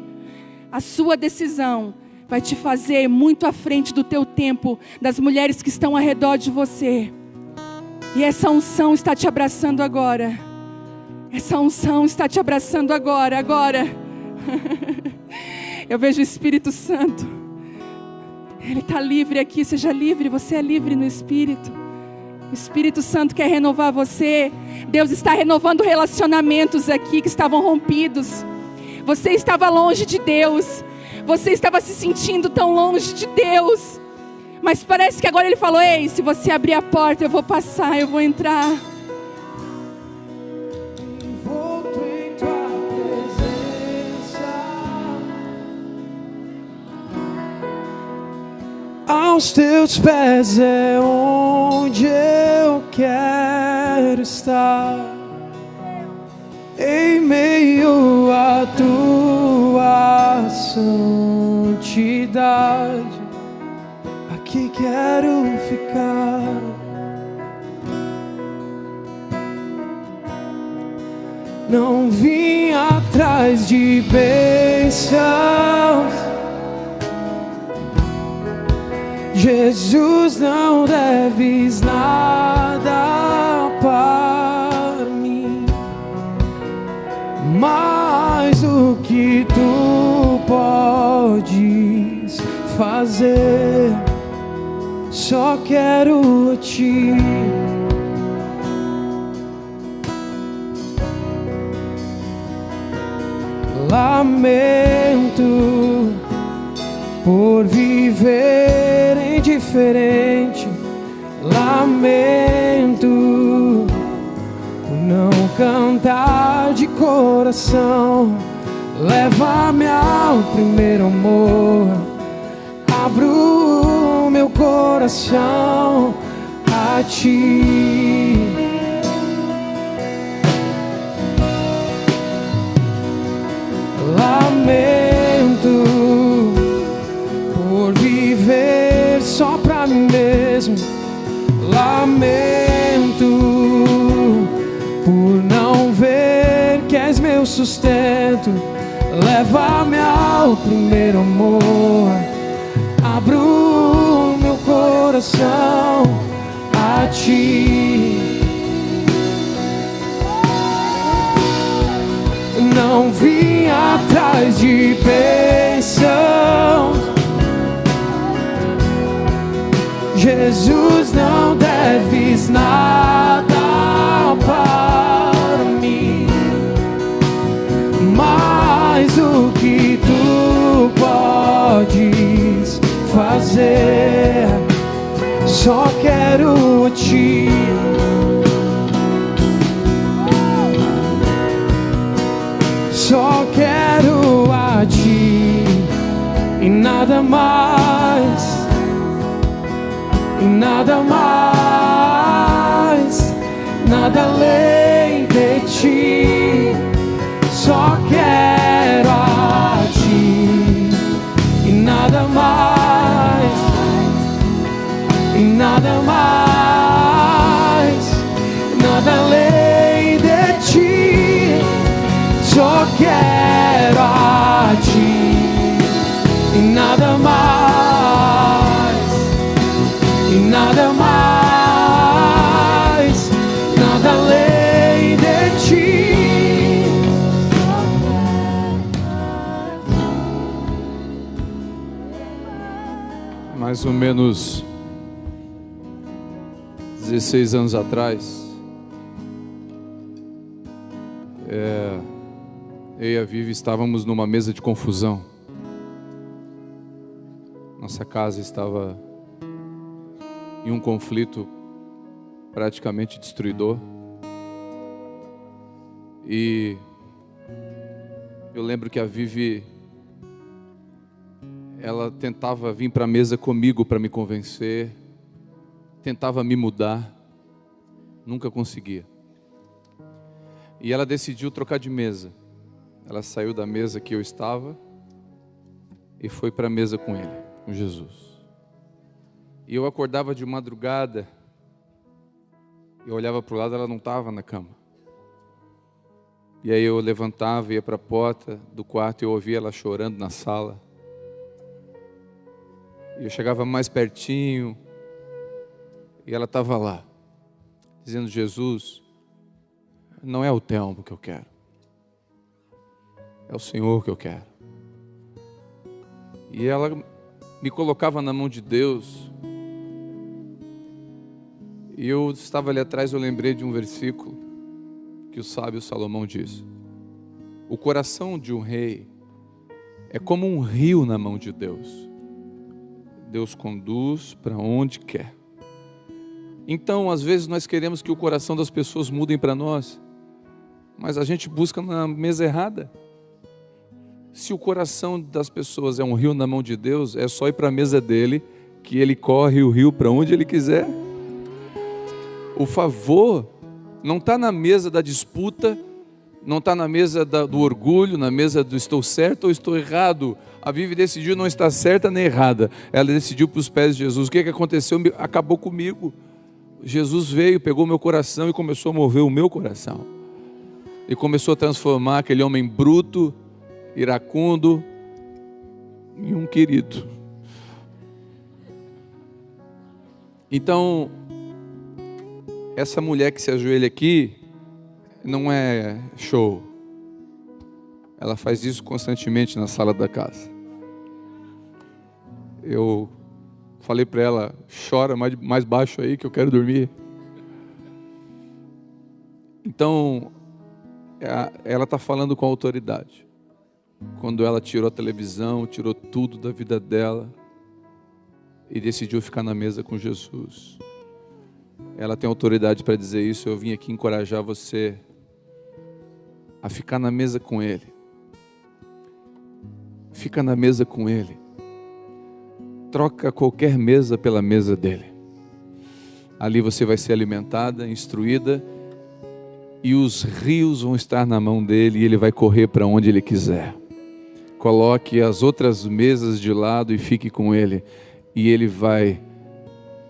a sua decisão vai te fazer muito à frente do teu tempo, das mulheres que estão ao redor de você. E essa unção está te abraçando agora. Essa unção está te abraçando agora. Eu vejo o Espírito Santo. Ele está livre aqui. Seja livre, você é livre no Espírito. O Espírito Santo quer renovar você. Deus está renovando relacionamentos aqui que estavam rompidos. Você estava longe de Deus. Você estava se sentindo tão longe de Deus. Mas parece que agora Ele falou: ei, se você abrir a porta, eu vou passar, eu vou entrar. Envolto em tua presença, aos teus pés é onde eu quero estar. Em meio à tua santidade, aqui quero ficar. Não vim atrás de bênçãos, Jesus, não deves nada para mim, mais o que tu podes fazer, só quero a ti. Lamento por viver indiferente, lamento por não cantar de coração. Leva-me ao primeiro amor, abro meu coração a ti. Lamento por viver só pra mim mesmo, lamento por não ver que és meu sustento. Leva-me ao primeiro amor, abro meu coração a ti. Não vim atrás de bênçãos, Jesus, não deves nada para mim, mais o que tu podes fazer, só quero te. Só quero a ti e nada mais, e nada mais, nada além de ti. Só quero a ti e nada mais, e nada mais, nada além de ti. Só quero a ti e nada mais, e nada mais, nada além de ti. Mais ou menos 16 anos atrás, eu e a Vivi estávamos numa mesa de confusão. Nossa casa estava em um conflito praticamente destruidor. E eu lembro que a Vivi, ela tentava vir para a mesa comigo para me convencer, tentava me mudar, nunca conseguia. E ela decidiu trocar de mesa. Ela saiu da mesa que eu estava e foi para a mesa com ele, com Jesus. E eu acordava de madrugada, eu olhava para o lado, ela não estava na cama. E aí eu levantava, ia para a porta do quarto e eu ouvia ela chorando na sala. E eu chegava mais pertinho e ela estava lá, dizendo: Jesus, não é o Telmo que eu quero, é o Senhor que eu quero. E ela me colocava na mão de Deus. E eu estava ali atrás, eu lembrei de um versículo que o sábio Salomão diz: o coração de um rei é como um rio na mão de Deus. Deus conduz para onde quer. Então, às vezes nós queremos que o coração das pessoas mudem para nós, mas a gente busca na mesa errada. Se o coração das pessoas é um rio na mão de Deus, é só ir para a mesa dele, que ele corre o rio para onde ele quiser. O favor não está na mesa da disputa, não está na mesa do orgulho, na mesa do estou certo ou estou errado. A Vivi decidiu não estar certa nem errada, ela decidiu para os pés de Jesus. O que aconteceu? Acabou comigo. Jesus veio, pegou meu coração e começou a mover o meu coração. E começou a transformar aquele homem bruto, iracundo, em um querido. Então, essa mulher que se ajoelha aqui, não é show. Ela faz isso constantemente na sala da casa. Eu falei para ela: chora mais baixo aí que eu quero dormir. Então, ela está falando com autoridade. Quando ela tirou a televisão, tirou tudo da vida dela e decidiu ficar na mesa com Jesus. Ela tem autoridade para dizer isso. Eu vim aqui encorajar você a ficar na mesa com Ele. Fica na mesa com Ele. Troca qualquer mesa pela mesa dEle. Ali você vai ser alimentada, instruída, e os rios vão estar na mão dEle, e Ele vai correr para onde Ele quiser. Coloque as outras mesas de lado e fique com Ele, e Ele vai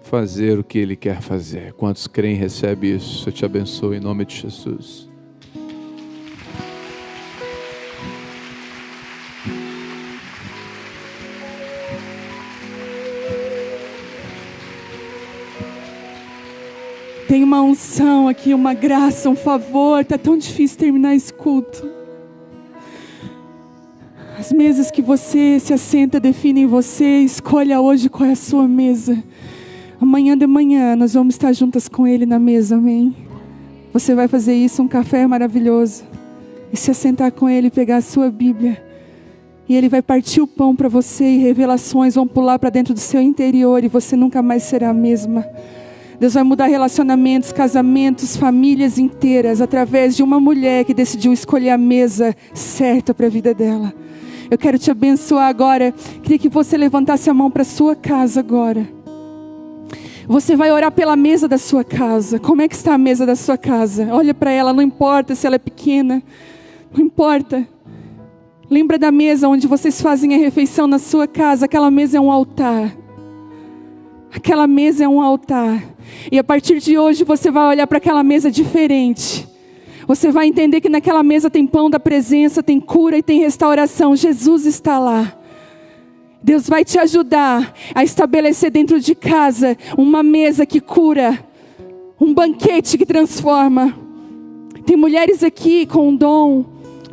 fazer o que Ele quer fazer. Quantos creem, recebe isso. Eu te abençoo em nome de Jesus. Tem uma unção aqui, uma graça, um favor. Está tão difícil terminar esse culto. As mesas que você se assenta definem você. Escolha hoje qual é a sua mesa. Amanhã de manhã nós vamos estar juntas com Ele na mesa, amém? Você vai fazer isso, um café maravilhoso. E se assentar com Ele, pegar a sua Bíblia. E Ele vai partir o pão para você e revelações vão pular para dentro do seu interior e você nunca mais será a mesma. Deus vai mudar relacionamentos, casamentos, famílias inteiras através de uma mulher que decidiu escolher a mesa certa para a vida dela. Eu quero te abençoar agora. Queria que você levantasse a mão para a sua casa agora. Você vai orar pela mesa da sua casa. Como é que está a mesa da sua casa? Olha para ela, não importa se ela é pequena. Não importa. Lembra da mesa onde vocês fazem a refeição na sua casa. Aquela mesa é um altar. Aquela mesa é um altar. E a partir de hoje você vai olhar para aquela mesa diferente. Você vai entender que naquela mesa tem pão da presença, tem cura e tem restauração. Jesus está lá. Deus vai te ajudar a estabelecer dentro de casa uma mesa que cura, um banquete que transforma. Tem mulheres aqui com um dom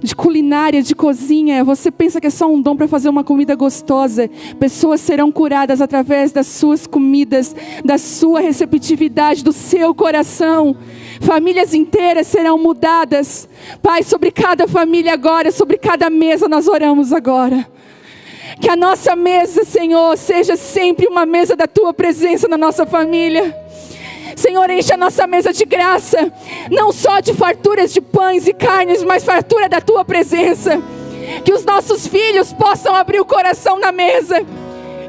de culinária, de cozinha. Você pensa que é só um dom para fazer uma comida gostosa. Pessoas serão curadas através das suas comidas, da sua receptividade, do seu coração. Famílias inteiras serão mudadas. Pai, sobre cada família agora, sobre cada mesa nós oramos agora. Que a nossa mesa, Senhor, seja sempre uma mesa da Tua presença na nossa família. Senhor, enche a nossa mesa de graça, não só de farturas de pães e carnes, mas fartura da Tua presença. Que os nossos filhos possam abrir o coração na mesa.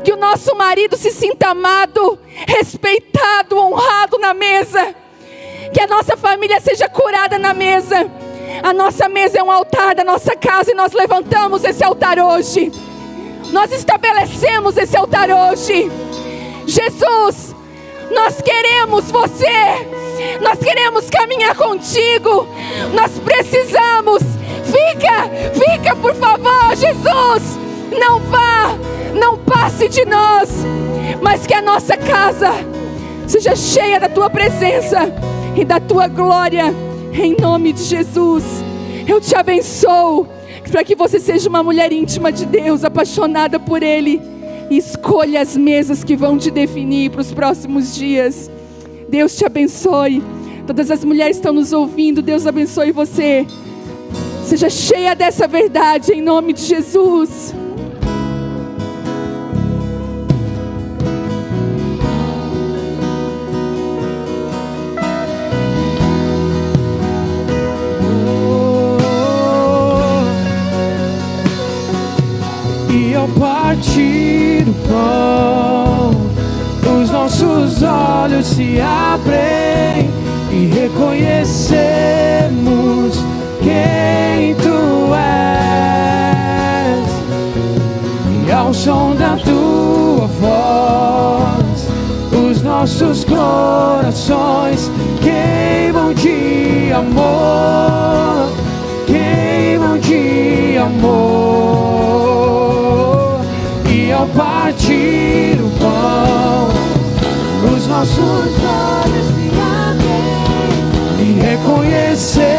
Que o nosso marido se sinta amado, respeitado, honrado na mesa. Que a nossa família seja curada na mesa. A nossa mesa é um altar da nossa casa e nós levantamos esse altar hoje. Nós estabelecemos esse altar hoje. Jesus, nós queremos você. Nós queremos caminhar contigo. Nós precisamos. Fica por favor, Jesus. Não vá, não passe de nós. Mas que a nossa casa seja cheia da Tua presença e da Tua glória. Em nome de Jesus, eu te abençoo. para que você seja uma mulher íntima de Deus, apaixonada por Ele, e escolha as mesas que vão te definir para os próximos dias. Deus te abençoe. Todas as mulheres estão nos ouvindo, Deus abençoe você. Seja cheia dessa verdade em nome de Jesus. E ao partir o pão, os nossos olhos se abrem e reconhecemos quem Tu és. E ao som da Tua voz, os nossos corações queimam de amor, queimam de amor. E ao partir o pão, os nossos olhos se abrem e reconhecemos